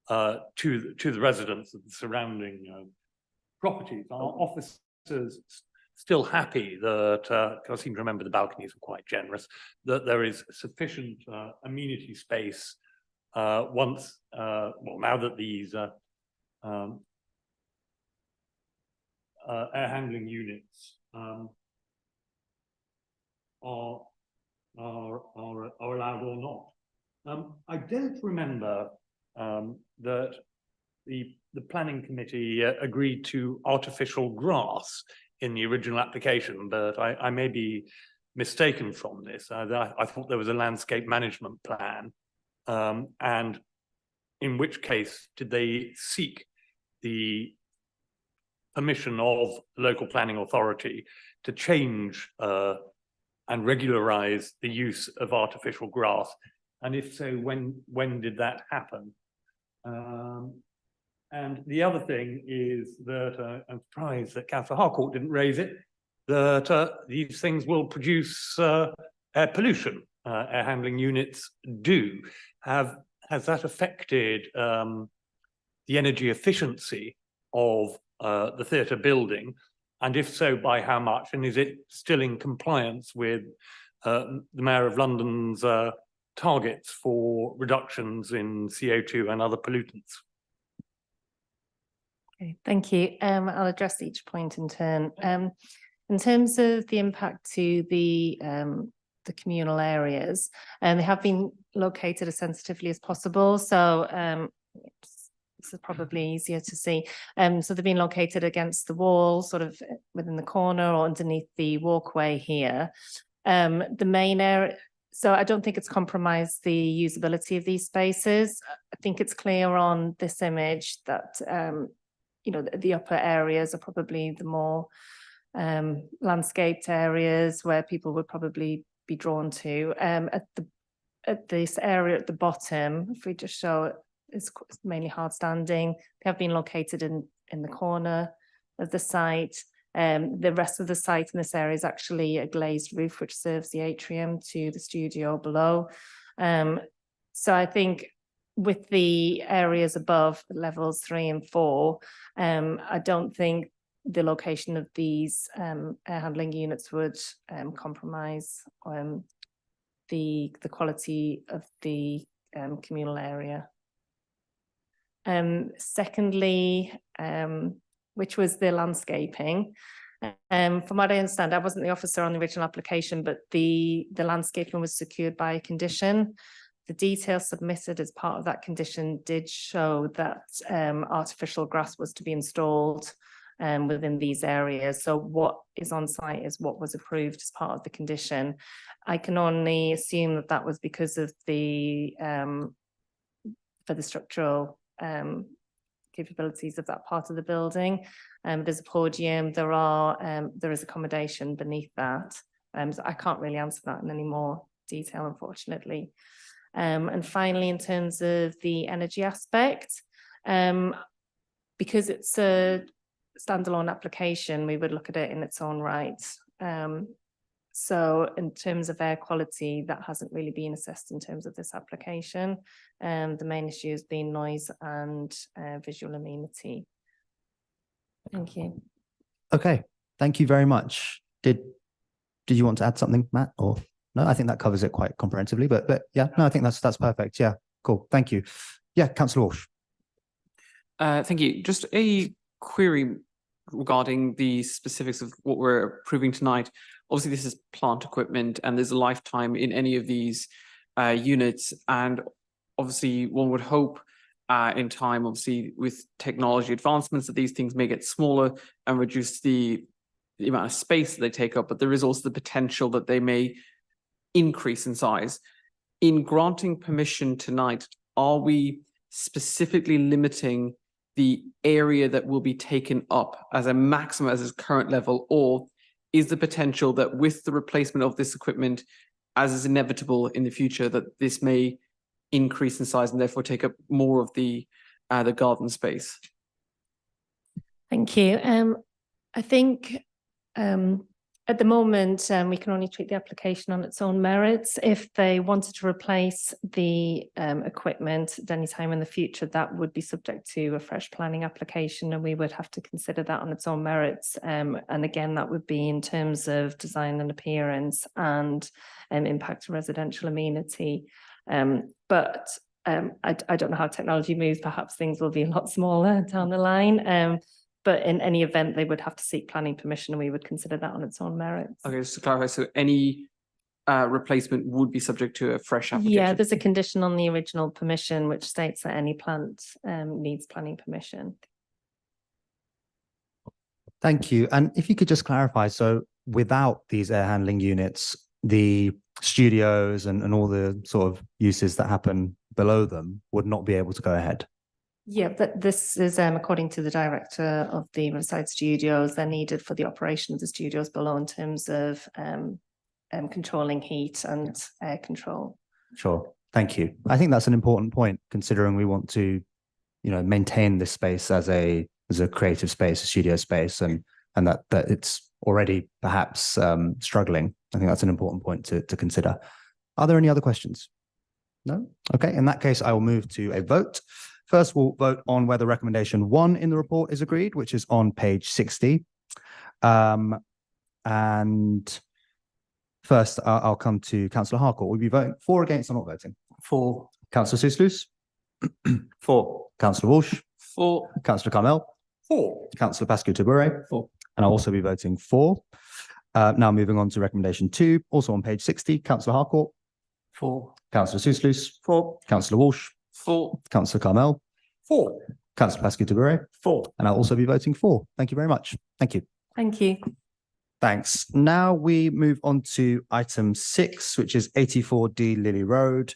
to the residents of the surrounding properties. Our officers still happy that, I seem to remember the balconies were quite generous, that there is sufficient amenity space once, well, now that these air handling units are allowed or not. I don't remember that the planning committee agreed to artificial grass in the original application, but I may be mistaken from this. I thought there was a landscape management plan, and in which case did they seek the permission of the local planning authority to change and regularize the use of artificial grass? And if so, when did that happen? And the other thing is that I'm surprised that Councillor Harcourt didn't raise it, that these things will produce air pollution. Air handling units do. Has that affected the energy efficiency of the theatre building? And if so, by how much? And is it still in compliance with the Mayor of London's targets for reductions in CO2 and other pollutants?
Okay, thank you. I'll address each point in turn. In terms of the impact to the communal areas, and they have been located as sensitively as possible. So this is probably easier to see. So they've been located against the wall, sort of within the corner or underneath the walkway here. The main area, so I don't think it's compromised the usability of these spaces. I think it's clear on this image that you know, the upper areas are probably the more landscaped areas where people would probably be drawn to. At this area at the bottom, if we just show it, it's mainly hard standing. They have been located in the corner of the site. The rest of the site in this area is actually a glazed roof which serves the atrium to the studio below. So I think with the areas above levels 3 and 4, I don't think the location of these air handling units would compromise the quality of the communal area. Secondly, which was the landscaping. From what I understand, I wasn't the officer on the original application, but the landscaping was secured by a condition. The details submitted as part of that condition did show that artificial grass was to be installed within these areas. So what is on site is what was approved as part of the condition. I can only assume that that was because of the for the structural capabilities of that part of the building. There's a podium, there is accommodation beneath that. So I can't really answer that in any more detail, unfortunately. And finally, in terms of the energy aspect, because it's a standalone application, we would look at it in its own right. So in terms of air quality, that hasn't really been assessed in terms of this application. The main issue has been noise and visual amenity. Thank you.
Okay, thank you very much. Did you want to add something, Matt, or no? I think that covers it quite comprehensively, but yeah, no, I think that's perfect. Yeah, cool. Thank you. Yeah, Councillor Walsh.
Thank you. Just a query regarding the specifics of what we're approving tonight. Obviously, this is plant equipment and there's a lifetime in any of these units. And obviously, one would hope in time, obviously, with technology advancements, that these things may get smaller and reduce the amount of space that they take up. But there is also the potential that they may increase in size. In granting permission tonight, are we specifically limiting the area that will be taken up as a maximum as its current level, or is the potential that with the replacement of this equipment, as is inevitable in the future, that this may increase in size and therefore take up more of the garden space?
Thank you. I think at the moment, we can only treat the application on its own merits. If they wanted to replace the equipment at any time in the future, that would be subject to a fresh planning application, and we would have to consider that on its own merits. And again, that would be in terms of design and appearance and impact to residential amenity. But I don't know how technology moves. Perhaps things will be a lot smaller down the line. But in any event, they would have to seek planning permission and we would consider that on its own merits.
Okay, just to clarify, so any replacement would be subject to a fresh application?
Yeah, there's a condition on the original permission which states that any plant needs planning permission.
Thank you. And if you could just clarify, so without these air handling units, the studios and all the sort of uses that happen below them would not be able to go ahead?
Yeah, that this is according to the director of the Riverside Studios, they're needed for the operation of the studios below in terms of controlling heat and air control.
Sure. Thank you. I think that's an important point, considering we want to, maintain this space as a creative space, a studio space, and that it's already perhaps struggling. I think that's an important point to consider. Are there any other questions? No? Okay. In that case, I will move to a vote. First, we'll vote on whether recommendation 1 in the report is agreed, which is on page 60. And first, I'll come to Councillor Harcourt. Will you be voting for, against, or not voting?
For.
Councillor Souslous?
For.
Councillor Walsh?
For.
Councillor Carmel?
For.
Councillor Pascu Tabure?
For.
And I'll also be voting for. Now moving on to recommendation 2, also on page 60. Councillor Harcourt?
For.
Councillor Souslous?
For.
Councillor Walsh?
For.
Councillor Carmel?
For.
Councillor Pascu Tabure?
For.
And I'll also be voting for. Thank you very much. Thank you.
Thank you.
Thanks. Now we move on to item 6, which is 84D Lily Road.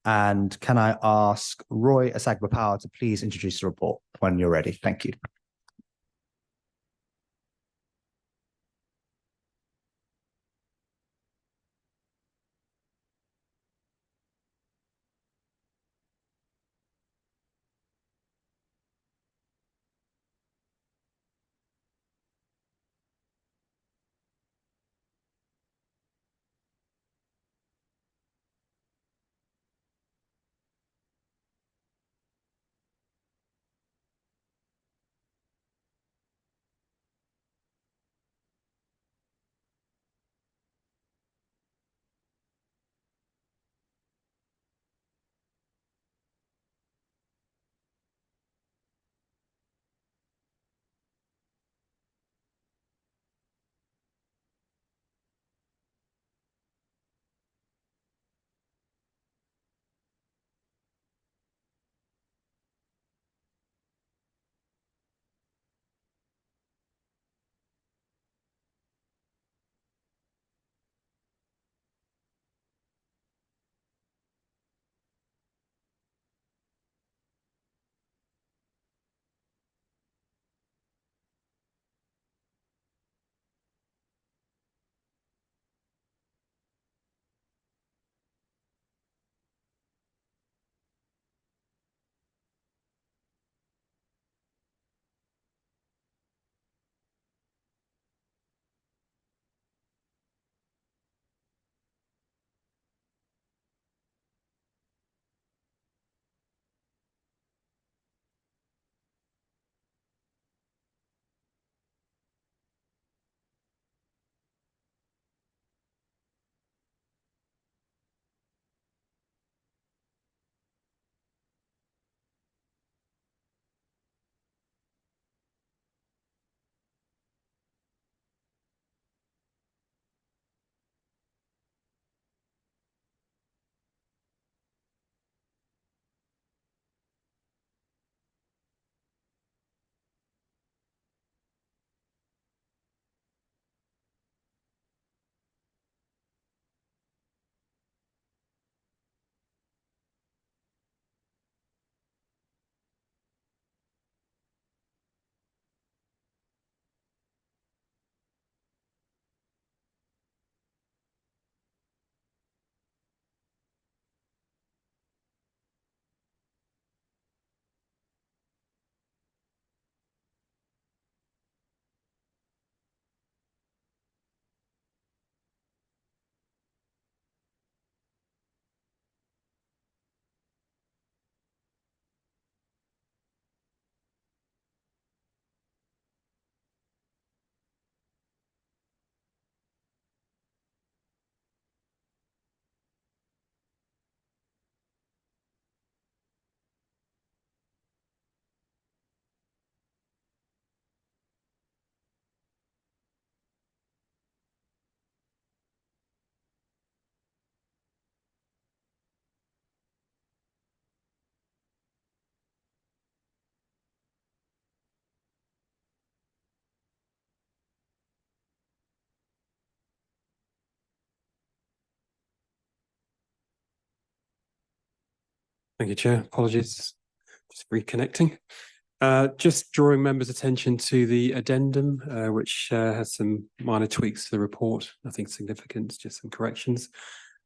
And can I ask Roy Asagba Power to please introduce the report when you're ready? Thank you.
Thank you, Chair. Apologies.
Just reconnecting. Just drawing members' attention to the addendum, which has some minor tweaks to the report, nothing significant, just some corrections.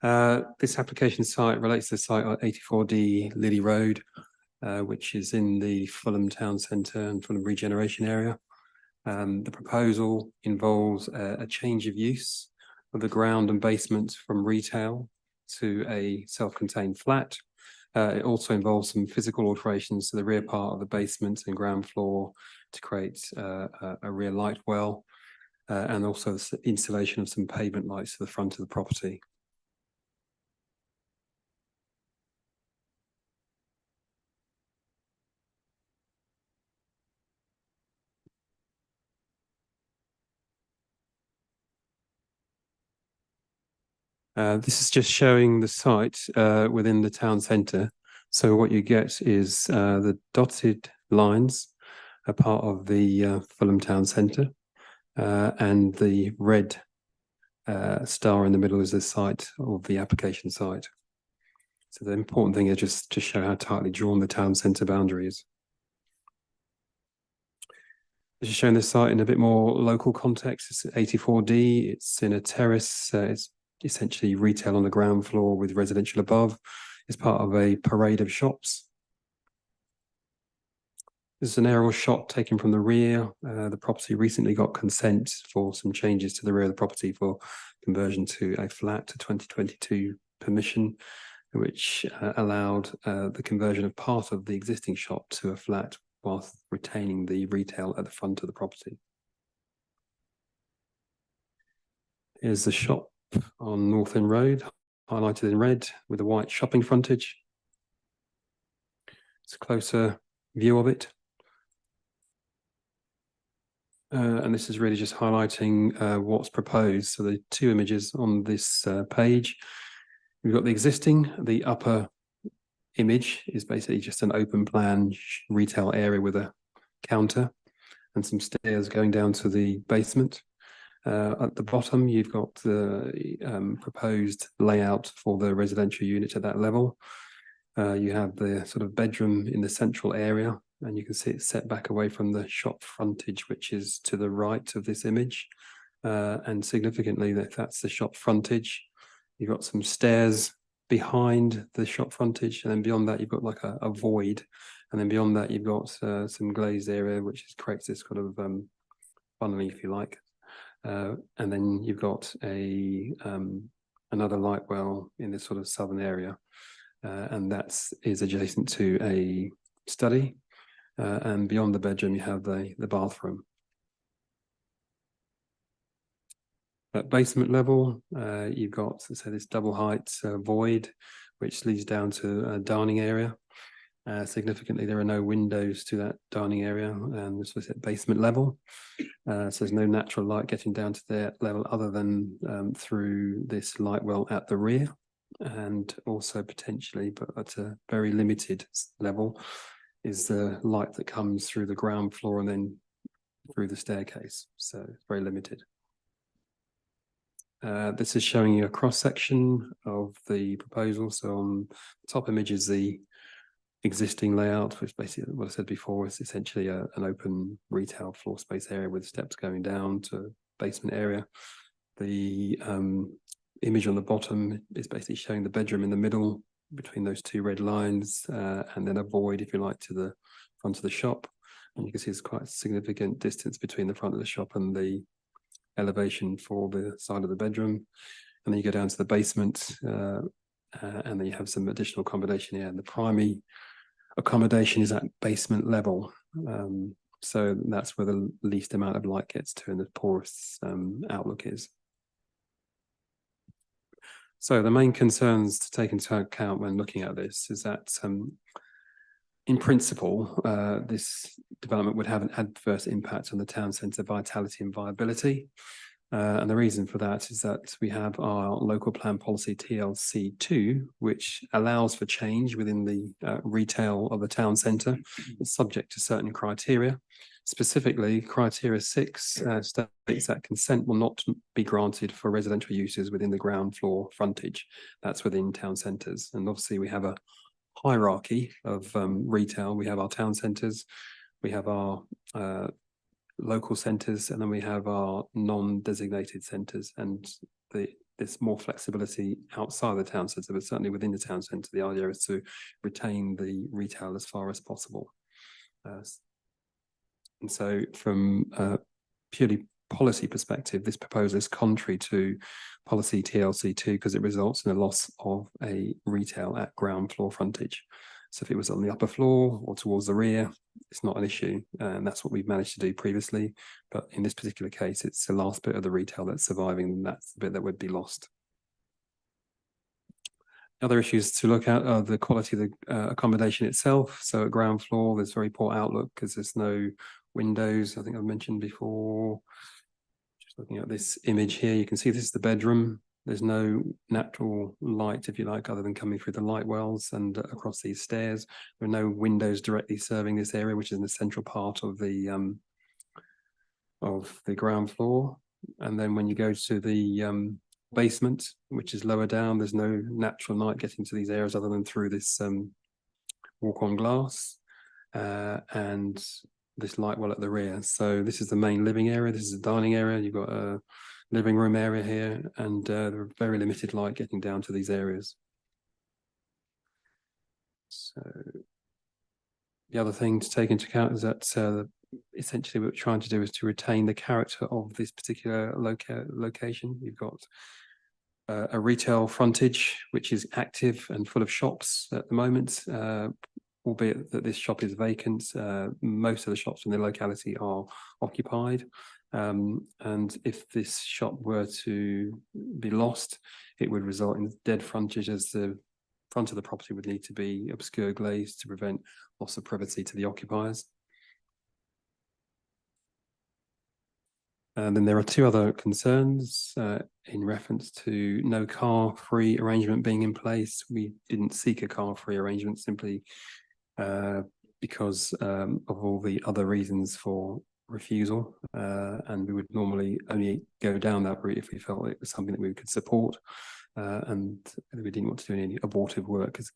This application site relates to the site on 84D Lily Road, which is in the Fulham town centre and Fulham regeneration area. The proposal involves a change of use of the ground and basement from retail to a self-contained flat. It also involves some physical alterations to the rear part of the basement and ground floor to create a rear light well, and also the installation of some pavement lights to the front of the property. This is just showing the site within the town centre. So what you get is the dotted lines are part of the Fulham town centre, and the red star in the middle is the site of the application site. So the important thing is just to show how tightly drawn the town centre boundary is. This is showing the site in a bit more local context. It's 84D, it's in a terrace, it's essentially retail on the ground floor with residential above. It's part of a parade of shops. This is an aerial shot taken from the rear. The property recently got consent for some changes to the rear of the property for conversion to a flat to 2022 permission, which allowed the conversion of part of the existing shop to a flat whilst retaining the retail at the front of the property. Here's the shop on North End Road, highlighted in red with a white shopping frontage. It's a closer view of it. And this is really just highlighting what's proposed. So the two images on this page, we've got the existing, the upper image is basically just an open plan retail area with a counter and some stairs going down to the basement. At the bottom, you've got the proposed layout for the residential unit at that level. You have the sort of bedroom in the central area, and you can see it's set back away from the shop frontage, which is to the right of this image. And significantly, that's the shop frontage. You've got some stairs behind the shop frontage, and then beyond that, you've got like a void. And then beyond that, you've got some glazed area, which creates this kind of funnel, if you like. And then you've got another light well in this sort of southern area, and that is adjacent to a study. And beyond the bedroom, you have the bathroom. At basement level, you've got this double height void, which leads down to a dining area. Significantly, there are no windows to that dining area, and this was at basement level. So there's no natural light getting down to that level other than through this light well at the rear, and also potentially, but at a very limited level, is the light that comes through the ground floor and then through the staircase. So it's very limited. This is showing you a cross section of the proposal. So on the top image is the existing layout, which basically what I said before is essentially an open retail floor space area with steps going down to basement area. The image on the bottom is basically showing the bedroom in the middle between those two red lines, and then a void, if you like, to the front of the shop. And you can see there's quite a significant distance between the front of the shop and the elevation for the side of the bedroom. And then you go down to the basement, and then you have some additional accommodation here. And the primary accommodation is at basement level. So that's where the least amount of light gets to and the poorest outlook is. So the main concerns to take into account when looking at this is that in principle, this development would have an adverse impact on the town centre vitality and viability. And the reason for that is that we have our local plan policy TLC2, which allows for change within the retail of the town centre. It's subject to certain criteria. Specifically, criteria 6 states that consent will not be granted for residential uses within the ground floor frontage. That's within town centres. And obviously we have a hierarchy of retail. We have our town centres, we have our local centres, and then we have our non-designated centres. And there's more flexibility outside the town centre, but certainly within the town centre, the idea is to retain the retail as far as possible. And so from a purely policy perspective, this proposal is contrary to policy TLC2 because it results in a loss of a retail at ground floor frontage. So if it was on the upper floor or towards the rear, it's not an issue. And that's what we've managed to do previously. But in this particular case, it's the last bit of the retail that's surviving, and that's the bit that would be lost. Other issues to look at are the quality of the accommodation itself. So at ground floor, there's very poor outlook because there's no windows. I think I've mentioned before. Just looking at this image here, you can see this is the bedroom. There's no natural light, if you like, other than coming through the light wells and across these stairs. There are no windows directly serving this area, which is in the central part of the ground floor. And then when you go to the basement, which is lower down, there's no natural light getting to these areas other than through this walk-on glass and this light well at the rear. So this is the main living area. This is a dining area. You've got a living room area here, and there are very limited light getting down to these areas. So the other thing to take into account is that essentially what we're trying to do is to retain the character of this particular location. You've got a retail frontage, which is active and full of shops at the moment, albeit that this shop is vacant. Most of the shops in the locality are occupied. And if this shop were to be lost, it would result in dead frontage, as the front of the property would need to be obscure glazed to prevent loss of privacy to the occupiers. And then there are two other concerns in reference to no car-free arrangement being in place. We didn't seek a car-free arrangement simply because of all the other reasons for refusal, and we would normally only go down that route if we felt it was something that we could support, and we didn't want to do any abortive work because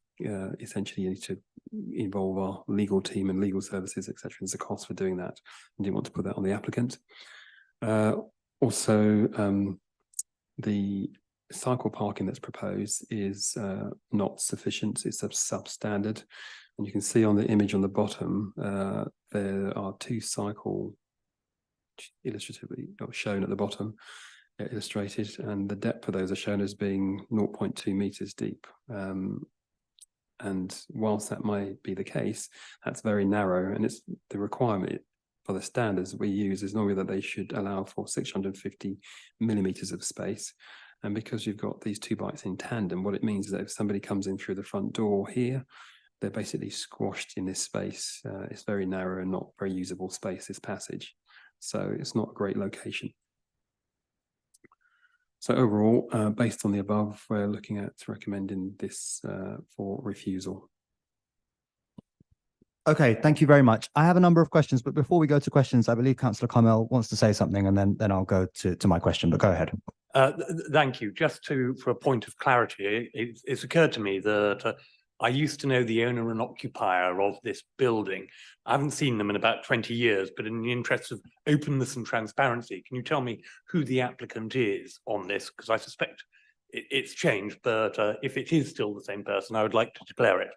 essentially you need to involve our legal team and legal services, etc. There's a cost for doing that, and didn't want to put that on the applicant. Also, the cycle parking that's proposed is not sufficient. It's substandard, and you can see on the image on the bottom there are two cycle illustratively shown at the bottom, illustrated, and the depth of those are shown as being 0.2 meters deep. And whilst that might be the case, that's very narrow, and it's the requirement for the standards that we use is normally that they should allow for 650 millimeters of space. And because you've got these two bikes in tandem, what it means is that if somebody comes in through the front door here, they're basically squashed in this space. It's very narrow and not very usable space, this passage. So it's not a great location. So overall, based on the above, we're looking at recommending this for refusal.
Okay, thank you very much. I have a number of questions, but before we go to questions, I believe Councillor Carmel wants to say something, and then I'll go to my question, but go ahead.
Thank you. Just for a point of clarity, it's occurred to me that I used to know the owner and occupier of this building. I haven't seen them in about 20 years, but in the interest of openness and transparency, can you tell me who the applicant is on this? Because I suspect it's changed, but if it is still the same person, I would like to declare it.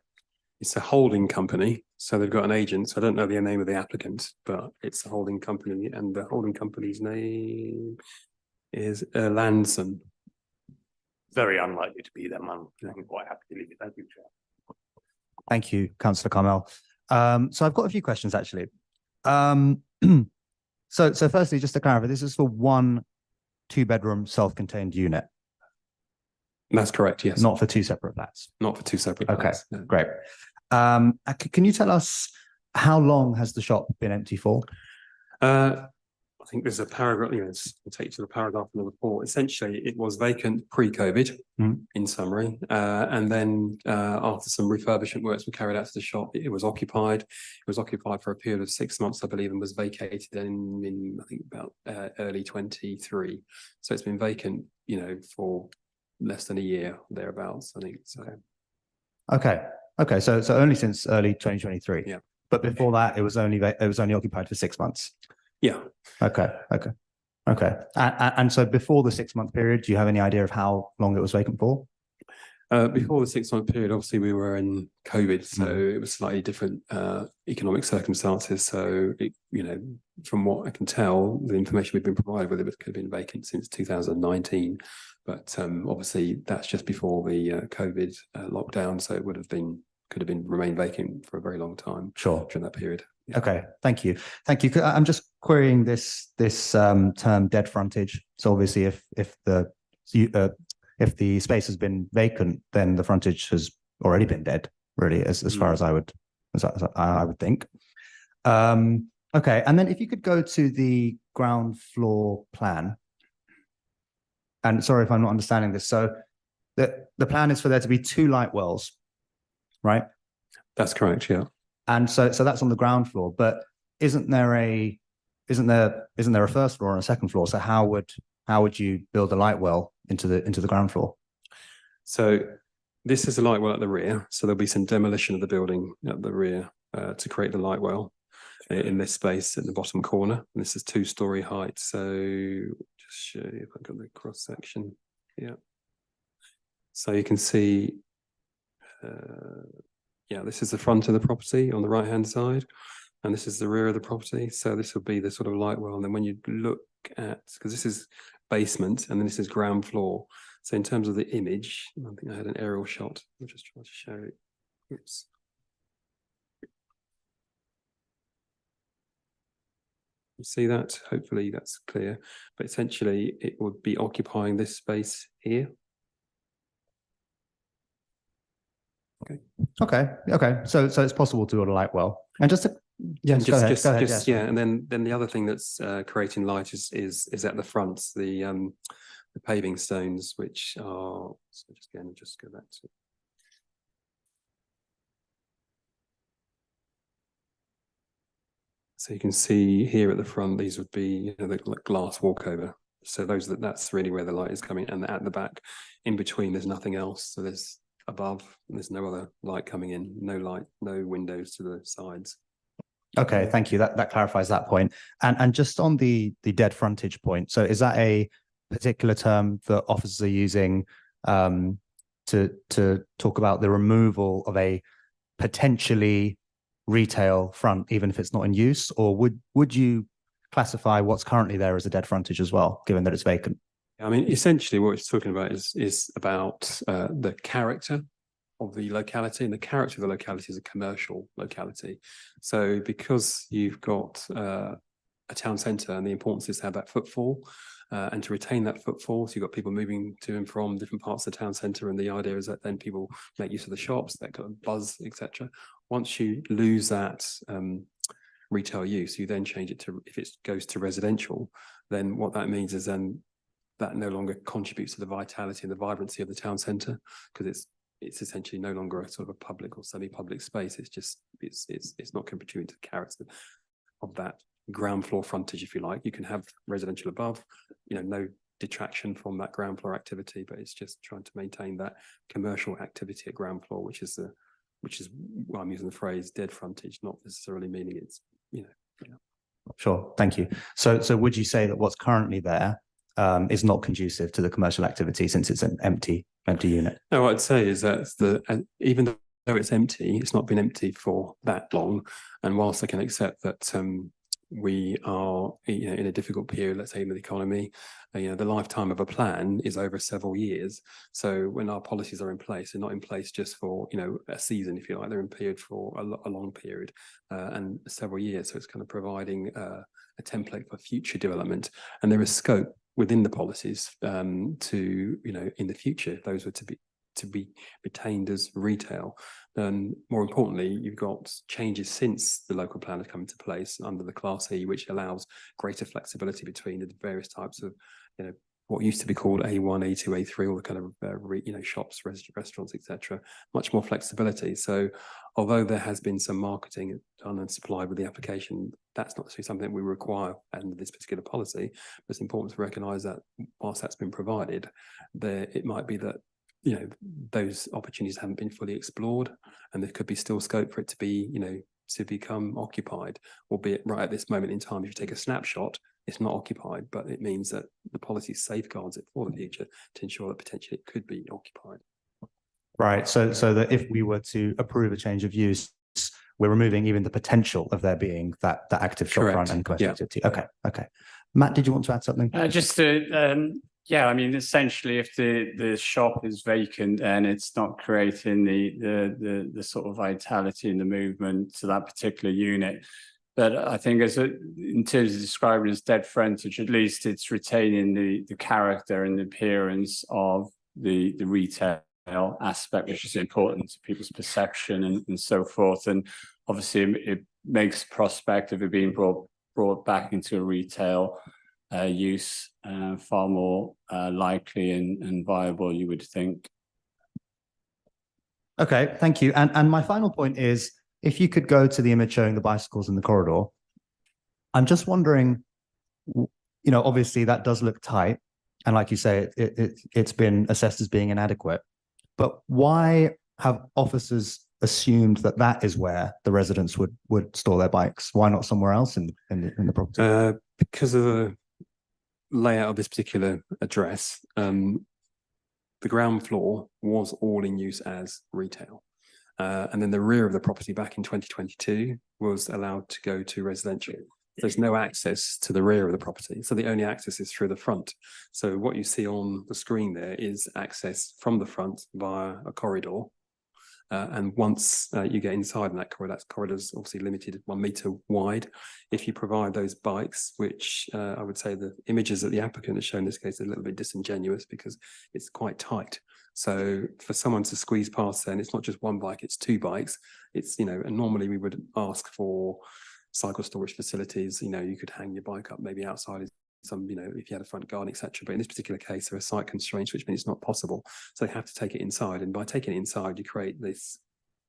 It's a holding company, so they've got an agent. So I don't know the name of the applicant, but it's a holding company, and the holding company's name is Lanson.
Very unlikely to be them. I'm quite happy to leave it. Thank you, Chair.
Thank you, Councillor Carmel. So I've got a few questions actually. So firstly, just to clarify, this is for one 2-bedroom self-contained unit.
That's correct, yes.
Not for 2 separate flats.
Not for 2 separate
Okay,
flats. No.
great. Can you tell us how long has the shop been empty for?
I think there's a paragraph, I'll take you to the paragraph in the report. Essentially, it was vacant pre-COVID, in summary. And then after some refurbishment works were carried out to the shop, it was occupied. It was occupied for a period of 6 months, I believe, and was vacated in I think, about early 23. So it's been vacant, for less than a year, thereabouts, I think. So.
Okay, Okay, so only since early 2023.
Yeah.
But before that, it was only occupied for 6 months.
Yeah.
Okay. And so before the 6 month period, do you have any idea of how long it was vacant for?
Before the 6 month period, obviously we were in COVID, so it was slightly different economic circumstances. So, from what I can tell, the information we've been provided with it could have been vacant since 2019. But obviously that's just before the COVID lockdown, so it could have been remained vacant for a very long time.
Sure.
During that period. Yeah.
Okay, thank you. I'm just querying this term dead frontage. So obviously, if the space has been vacant, then the frontage has already been dead, really, as far as I would think. Okay, and then if you could go to the ground floor plan. And sorry if I'm not understanding this. So the plan is for there to be 2 light wells, right?
That's correct, yeah.
And so that's on the ground floor, but isn't there a first floor and a second floor? So how would you build a light well into the ground floor?
So this is a light well at the rear. So there'll be some demolition of the building at the rear to create the light well in this space in the bottom corner. And this is 2-story height. So just show you if I've got the cross section. Yeah. So you can see, this is the front of the property on the right hand side. And this is the rear of the property. So this will be the sort of light well. And then when you look at, because this is basement and then this is ground floor. So in terms of the image, I think I had an aerial shot. I'll just try to show it. Oops. You see that? Hopefully that's clear. But essentially it would be occupying this space here.
Okay. So it's possible to build a light well. And just to go ahead.
And then the other thing that's creating light is at the front, the paving stones, which are, so just go back to. So you can see here at the front, these would be the glass walkover. So that's really where the light is coming, and at the back, in between, there's nothing else. So there's above, and there's no other light coming in, no light, no windows to the sides.
Okay, thank you. That clarifies that point. And just on the dead frontage point, so is that a particular term that officers are using to talk about the removal of a potentially retail front, even if it's not in use, or would you classify what's currently there as a dead frontage as well, given that it's vacant?
I mean, essentially what it's talking about is about the character of the locality, and the character of the locality is a commercial locality. So because you've got a town centre, and the importance is to have that footfall and to retain that footfall. So you've got people moving to and from different parts of the town centre, and the idea is that then people make use of the shops, that kind of buzz, etc. Once you lose that retail use, you then change it to, if it goes to residential, then what that means is then that no longer contributes to the vitality and the vibrancy of the town centre, because it's essentially no longer a sort of a public or semi-public space. It's just it's not contributing to the character of that ground floor frontage, if you like. You can have residential above, no detraction from that ground floor activity, but it's just trying to maintain that commercial activity at ground floor, which is why I'm using the phrase dead frontage, not necessarily meaning it's
Sure, thank you. So would you say that what's currently there is not conducive to the commercial activity, since it's an empty unit?
No, what I'd say is that even though it's empty, it's not been empty for that long. And whilst I can accept that we are in a difficult period, let's say in the economy, the lifetime of a plan is over several years. So when our policies are in place, they're not in place just for a season, if you like. They're in period for a long period and several years. So it's kind of providing a template for future development, and there is scope within the policies to in the future, if those were to be retained as retail. Then more importantly, you've got changes since the local plan has come into place under the Class E, which allows greater flexibility between the various types of what used to be called A1, A2, A3, all the kind of shops, restaurants, etc. Much more flexibility. So although there has been some marketing done and supplied with the application, that's not necessarily something we require under this particular policy. But it's important to recognise that whilst that's been provided, it might be that those opportunities haven't been fully explored, and there could be still scope for it to be, to become occupied, albeit right at this moment in time. If you take a snapshot, it's not occupied, but it means that the policy safeguards it for the future to ensure that potentially it could be occupied.
Right. So that if we were to approve a change of use, we're removing even the potential of there being that active shopfront
Correct.
and commercial activity. Okay. Matt, did you want to add something?
Just to, yeah, I mean, essentially, if the shop is vacant and it's not creating the sort of vitality and the movement to that particular unit, but I think in terms of describing it as dead frontage, at least it's retaining the character and the appearance of the retail aspect, which is important to people's perception and so forth. And obviously, it makes prospect of it being brought back into a retail use far more likely and viable, you would think.
Okay, thank you. And my final point is, if you could go to the image showing the bicycles in the corridor, I'm just wondering, obviously that does look tight, and like you say, it's been assessed as being inadequate. But why have officers assumed that is where the residents would store their bikes? Why not somewhere else in the property?
Because of the layout of this particular address, the ground floor was all in use as retail. And then the rear of the property back in 2022 was allowed to go to residential. There's no access to the rear of the property. So the only access is through the front. So what you see on the screen there is access from the front via a corridor. And once you get inside in that corridor is obviously limited 1 meter wide. If you provide those bikes, which I would say the images that the applicant has shown in this case are a little bit disingenuous because it's quite tight. So for someone to squeeze past there, and it's not just one bike, it's 2 bikes. It's, and normally we would ask for cycle storage facilities. You could hang your bike up maybe outside some, if you had a front garden, etc. But in this particular case, there are site constraints, which means it's not possible. So they have to take it inside. And by taking it inside, you create this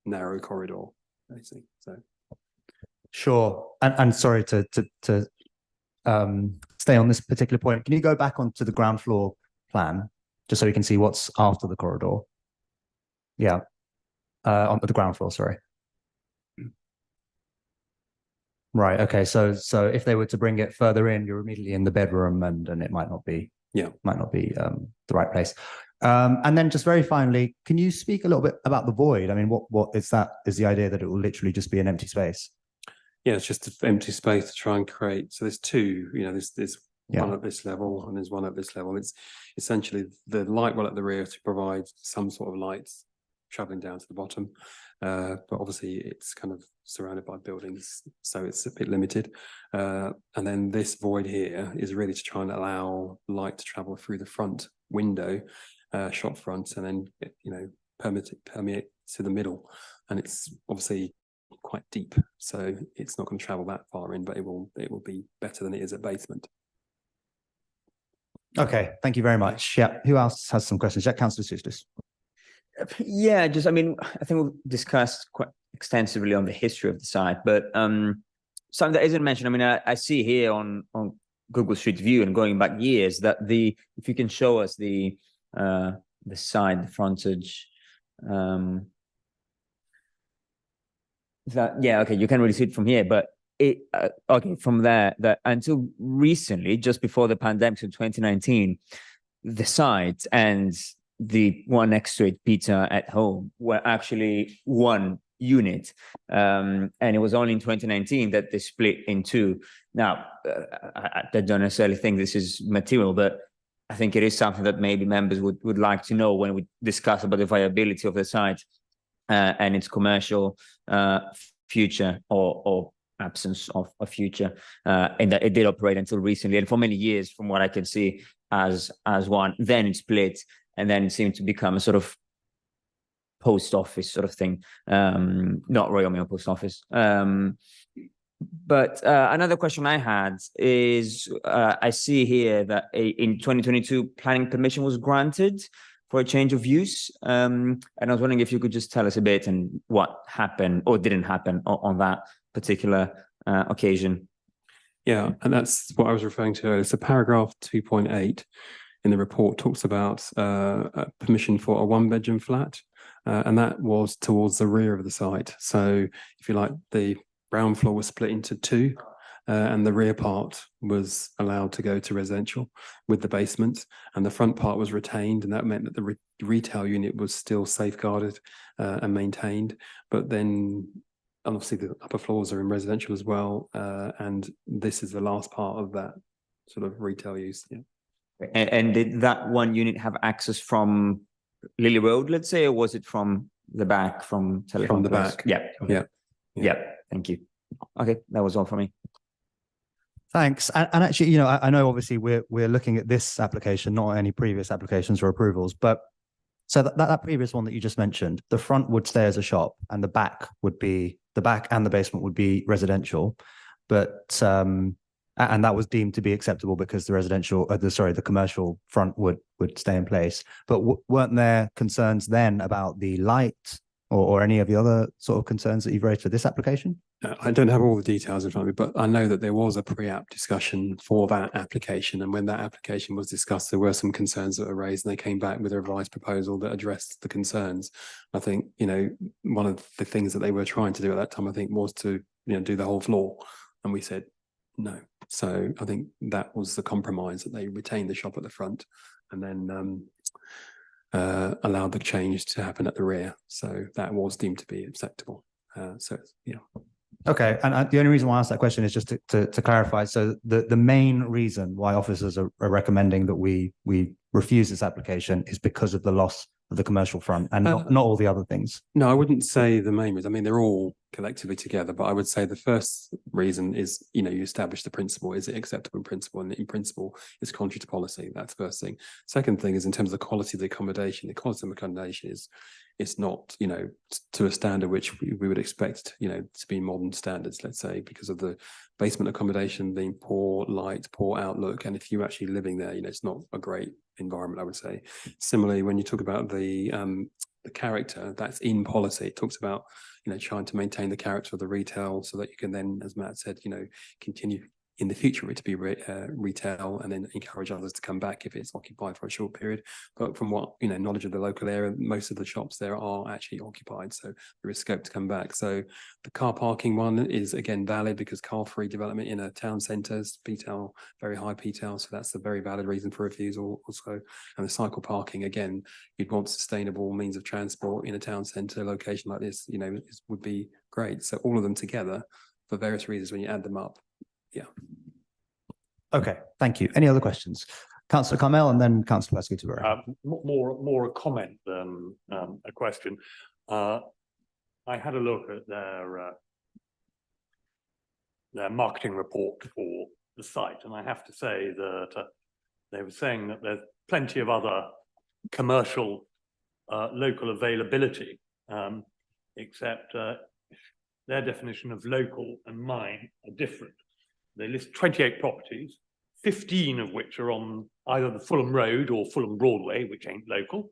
narrow corridor, basically. So
Sure. And sorry to stay on this particular point. Can you go back onto the ground floor plan, just so we can see what's after the corridor? Yeah. On the ground floor, sorry. Right. Okay. So if they were to bring it further in, you're immediately in the bedroom, and it might not be the right place. And then just very finally, can you speak a little bit about the void? I mean, what is that? Is the idea that it will literally just be an empty space?
Yeah, it's just an empty space to try and create. So there's 2. There's one at this level and there's one at this level. It's essentially the light well at the rear to provide some sort of lights traveling down to the bottom. But obviously it's kind of surrounded by buildings, so it's a bit limited. And then this void here is really to try and allow light to travel through the front window, shop front, and then permeate to the middle. And it's obviously quite deep, so it's not going to travel that far in, but it will be better than it is at basement.
Okay, thank you very much. Yeah, who else has some questions? Yeah, Councillor Sustis.
Yeah, I think we've discussed quite extensively on the history of the site, but something that isn't mentioned. I mean, I see here on Google Street View and going back years that if you can show us the side, the frontage, you can really see it from here, but from there, that until recently, just before the pandemic in 2019, the site and the one next to it, Pizza at Home, were actually one unit, and it was only in 2019 that they split in 2. Now, I don't necessarily think this is material, but I think it is something that maybe members would like to know when we discuss about the viability of the site and its commercial future or absence of a future, and that it did operate until recently, and for many years, from what I can see, as one. Then it split, and then it seemed to become a sort of post office sort of thing, not Royal Mail Post Office. But another question I had is, I see here that in 2022, planning permission was granted for a change of use. And I was wondering if you could just tell us a bit and what happened or didn't happen on that particular occasion.
Yeah, and that's what I was referring to earlier. So paragraph 2.8 in the report talks about permission for a one-bedroom flat, and that was towards the rear of the site. So if you like, the ground floor was split into two, and the rear part was allowed to go to residential with the basement, and the front part was retained, and that meant that the retail unit was still safeguarded and maintained. But then obviously the upper floors are in residential as well, and this is the last part of that sort of retail use. Yeah.
And did that one unit have access from Lily Road, let's say, or was it from the back, from Telephone
the
Place?
back.
Yeah.
Yeah.
Yeah. Thank you. Okay, that was all for me.
Thanks. And actually, you know, I know obviously we're looking at this application, not any previous applications or approvals, but so that previous one that you just mentioned, the front would stay as a shop and the back and the basement would be residential, but and that was deemed to be acceptable because the residential, the commercial front would stay in place. But weren't there concerns then about the light or any of the other sort of concerns that you've raised for this application?
I don't have all the details in front of me, but I know that there was a pre-app discussion for that application. And when that application was discussed, there were some concerns that were raised, and they came back with a revised proposal that addressed the concerns. I think, you know, one of the things that they were trying to do at that time, I think, was to, you know, do the whole floor. And we said no. So I think that was the compromise, that they retained the shop at the front and then allowed the change to happen at the rear. So that was deemed to be acceptable. Yeah.
Okay, and the only reason why I asked that question is just to clarify. So the main reason why officers are recommending that we refuse this application is because of the loss of the commercial front and not all the other things.
No, I wouldn't say the main reason. I mean, they're all collectively together, but I would say the first reason is, you know, you establish the principle. Is it acceptable in principle? And in principle, it's contrary to policy. That's the first thing. Second thing is in terms of the quality of the accommodation. The quality of accommodation is, it's not, you know, to a standard which we would expect, you know, to be modern standards, let's say, because of the basement accommodation being poor light, poor outlook. And if you're actually living there, you know, it's not a great environment, I would say. Similarly, when you talk about the character, that's in policy. It talks about, you know, trying to maintain the character of the retail so that you can then, as Matt said, you know, continue in the future to be retail, and then encourage others to come back if it's occupied for a short period. But from what, you know, knowledge of the local area, most of the shops there are actually occupied, so there is scope to come back. So the car parking one is again valid because car-free development in a town centre is PTAL, very high PTAL, so that's a very valid reason for refusal also. And the cycle parking, again, you'd want sustainable means of transport in a town centre location like this, you know, would be great. So all of them together, for various reasons, when you add them up, yeah.
Okay, thank you. Any other questions? Councillor Carmel and then Councillor Pesky-Tiberi.
More a comment than a question. I had a look at their marketing report for the site, and I have to say that they were saying that there's plenty of other commercial local availability, except their definition of local and mine are different. They list 28 properties, 15 of which are on either the Fulham Road or Fulham Broadway, which ain't local.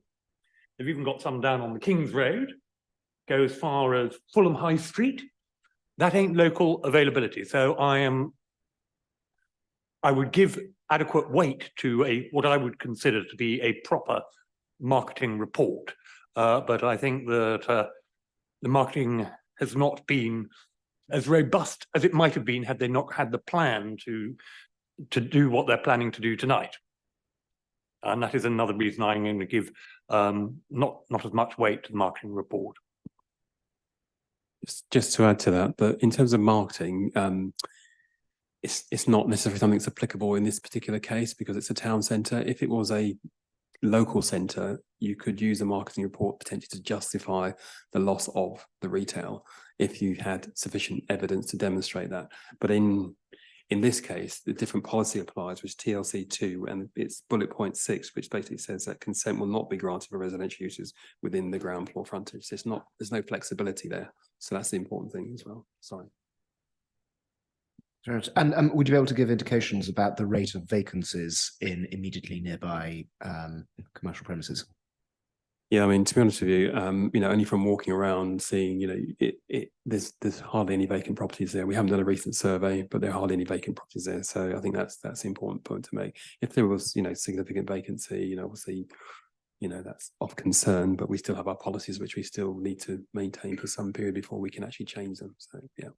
They've even got some down on the King's Road, go as far as Fulham High Street. That ain't local availability. So I would give adequate weight to what I would consider to be a proper marketing report. But I think that the marketing has not been as robust as it might have been had they not had the plan to do what they're planning to do tonight. And that is another reason I'm going to give not as much weight to the marketing report.
Just to add to that, but in terms of marketing, it's not necessarily something that's applicable in this particular case because it's a town centre. If it was a local centre, you could use a marketing report potentially to justify the loss of the retail if you had sufficient evidence to demonstrate that. But in this case, the different policy applies, which is TLC 2, and it's bullet point 6, which basically says that consent will not be granted for residential uses within the ground floor frontage. So there's no flexibility there. So that's the important thing as well. Sorry.
And would you be able to give indications about the rate of vacancies in immediately nearby commercial premises?
Yeah, I mean, to be honest with you, only from walking around, seeing, there's hardly any vacant properties there. We haven't done a recent survey, but there are hardly any vacant properties there. So I think that's the important point to make. If there was, significant vacancy, obviously, that's of concern, but we still have our policies which we still need to maintain for some period before we can actually change them. So yeah.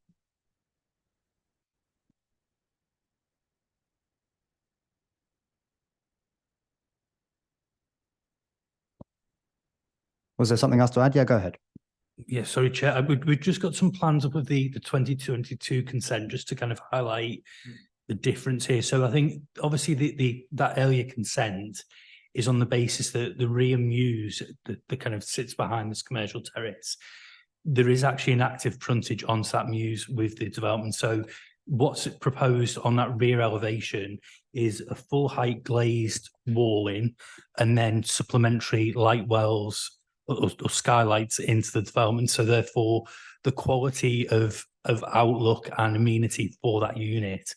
Was there something else to add? Yeah, go ahead.
Yeah, sorry, Chair. We've just got some plans up of the 2022 consent just to kind of highlight the difference here. So I think obviously that earlier consent is on the basis that the rear mews that kind of sits behind this commercial terrace, there is actually an active frontage onto that mews with the development. So what's proposed on that rear elevation is a full height glazed walling and then supplementary light wells or skylights into the development. So therefore, the quality of outlook and amenity for that unit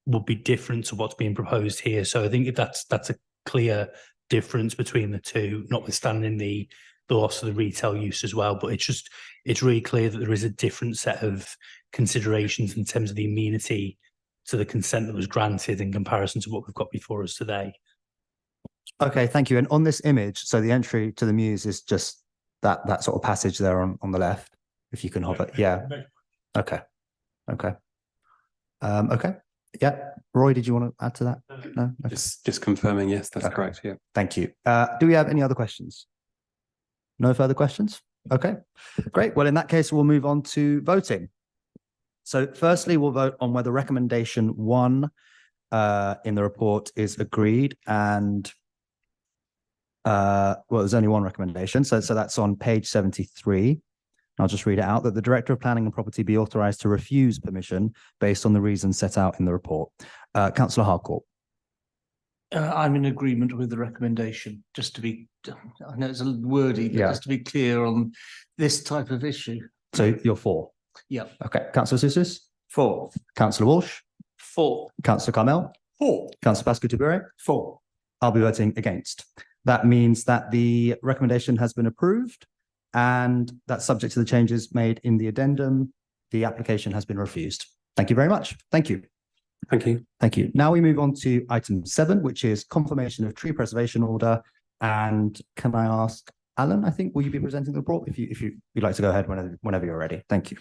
would be different to what's being proposed here. So I think that's a clear difference between the two, notwithstanding the loss of the retail use as well. But it's really clear that there is a different set of considerations in terms of the amenity to the consent that was granted in comparison to what we've got before us today.
Okay, thank you. And on this image, so the entry to the mews is just that sort of passage there on the left, if you can hover. Yeah. Okay. Okay. Okay. Yeah. Roy, did you want to add to that? No? Okay.
Just confirming, yes, that's
Okay.
correct. Yeah.
Thank you. Do we have any other questions? No further questions? Okay, great. Well, in that case, we'll move on to voting. So firstly, we'll vote on whether recommendation 1 in the report is agreed, and well, there's only one recommendation. So that's on page 73. I'll just read it out, that the Director of Planning and Property be authorised to refuse permission based on the reasons set out in the report. Councillor Harcourt.
I'm in agreement with the recommendation, just to be, I know it's a wordy, but
Yeah.
just to be clear on this type of issue.
So you're for?
Yeah.
Okay. Councillor Soussis?
For.
Councillor Walsh?
For.
Councillor Carmel?
For.
Councillor Pascal-Touburet?
For.
I'll be voting against. That means that the recommendation has been approved, and that's subject to the changes made in the addendum. The application has been refused. Thank you very much. Thank you.
Thank you.
Thank you. Now we move on to item 7, which is confirmation of tree preservation order. And can I ask Alan, I think, will you be presenting the report? If you'd like to go ahead whenever you're ready. Thank you.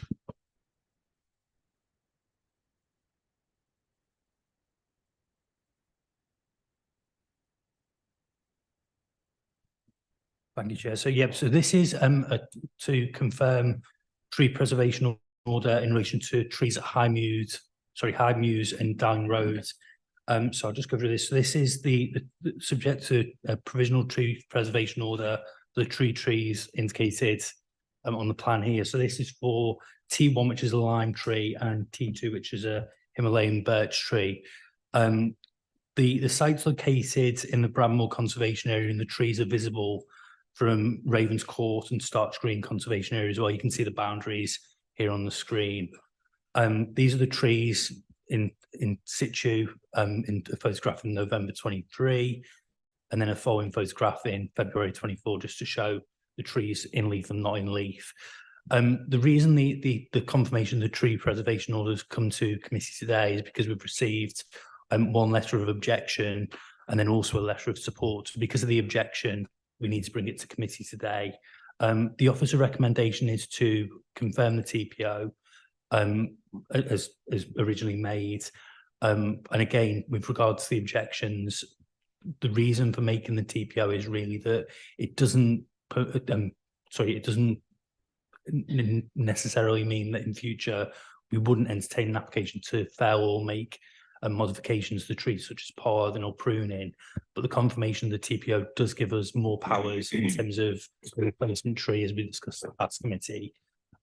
Thank you, Chair. So, so this is to confirm tree preservation order in relation to trees at High Mews and Down Road. So I'll just go through this. So this is the subject to a provisional tree preservation order, the trees indicated on the plan here. So this is for T1, which is a lime tree, and T2, which is a Himalayan birch tree. The site's located in the Bramwell Conservation Area, and the trees are visible from Ravens Court and Starch Green Conservation Area as well. You can see the boundaries here on the screen. These are the trees in situ in a photograph in November 23, and then a following photograph in February 24, just to show the trees in leaf and not in leaf. The reason the confirmation of the tree preservation orders come to committee today is because we've received one letter of objection and then also a letter of support. Because of the objection, we need to bring it to committee today. The officer recommendation is to confirm the TPO as originally made. And again, with regards to the objections, the reason for making the TPO is really that it doesn't necessarily mean that in future we wouldn't entertain an application to fell or make modifications to trees such as pathing or pruning, but the confirmation of the TPO does give us more powers in terms of the replacement tree, as we discussed at that committee.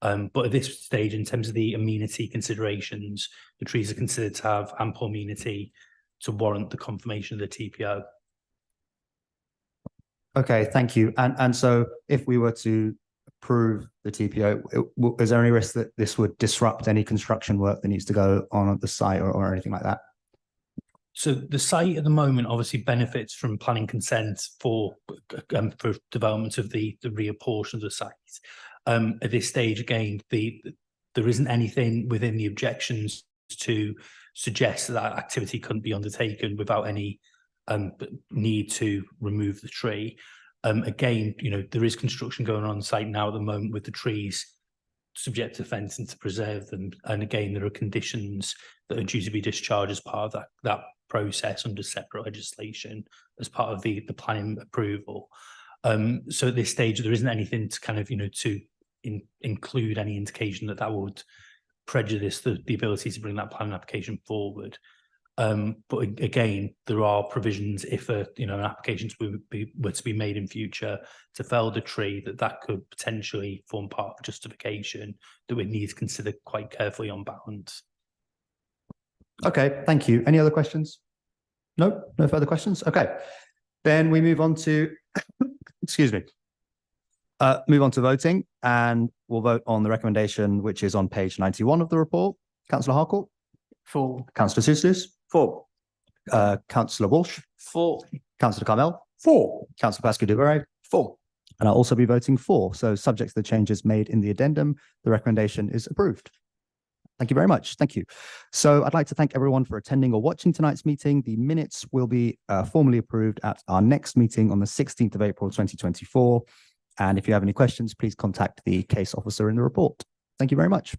But at this stage, in terms of the amenity considerations, the trees are considered to have ample amenity to warrant the confirmation of the TPO.
Okay, thank you. And so if we were to approve the TPO, is there any risk that this would disrupt any construction work that needs to go on at the site or anything like that?
So the site at the moment obviously benefits from planning consent for development of the rear portion of the site. At this stage, again, there isn't anything within the objections to suggest that activity couldn't be undertaken without any need to remove the tree. Again, there is construction going on site now at the moment with the trees subject to fencing to preserve them. And again, there are conditions that are due to be discharged as part of that process under separate legislation as part of the planning approval. So at this stage, there isn't anything to kind of, to include any indication that would prejudice the ability to bring that planning application forward. But again, there are provisions if an application were to be made in future to fell the tree, that could potentially form part of justification that we need to consider quite carefully on balance.
Okay, thank you. Any other questions? No further questions. Okay, then we move on to, excuse me, move on to voting, and we'll vote on the recommendation, which is on page 91 of the report. Councillor Harcourt?
For.
Councillor Souslouz?
For.
Councillor Walsh?
For.
Councillor Carmel?
For.
Councillor Pascal-Duberry?
For.
And I'll also be voting for. So subject to the changes made in the addendum, the recommendation is approved. Thank you very much. Thank you. So I'd like to thank everyone for attending or watching tonight's meeting. The minutes will be formally approved at our next meeting on the 16th of April, 2024. And if you have any questions, please contact the case officer in the report. Thank you very much.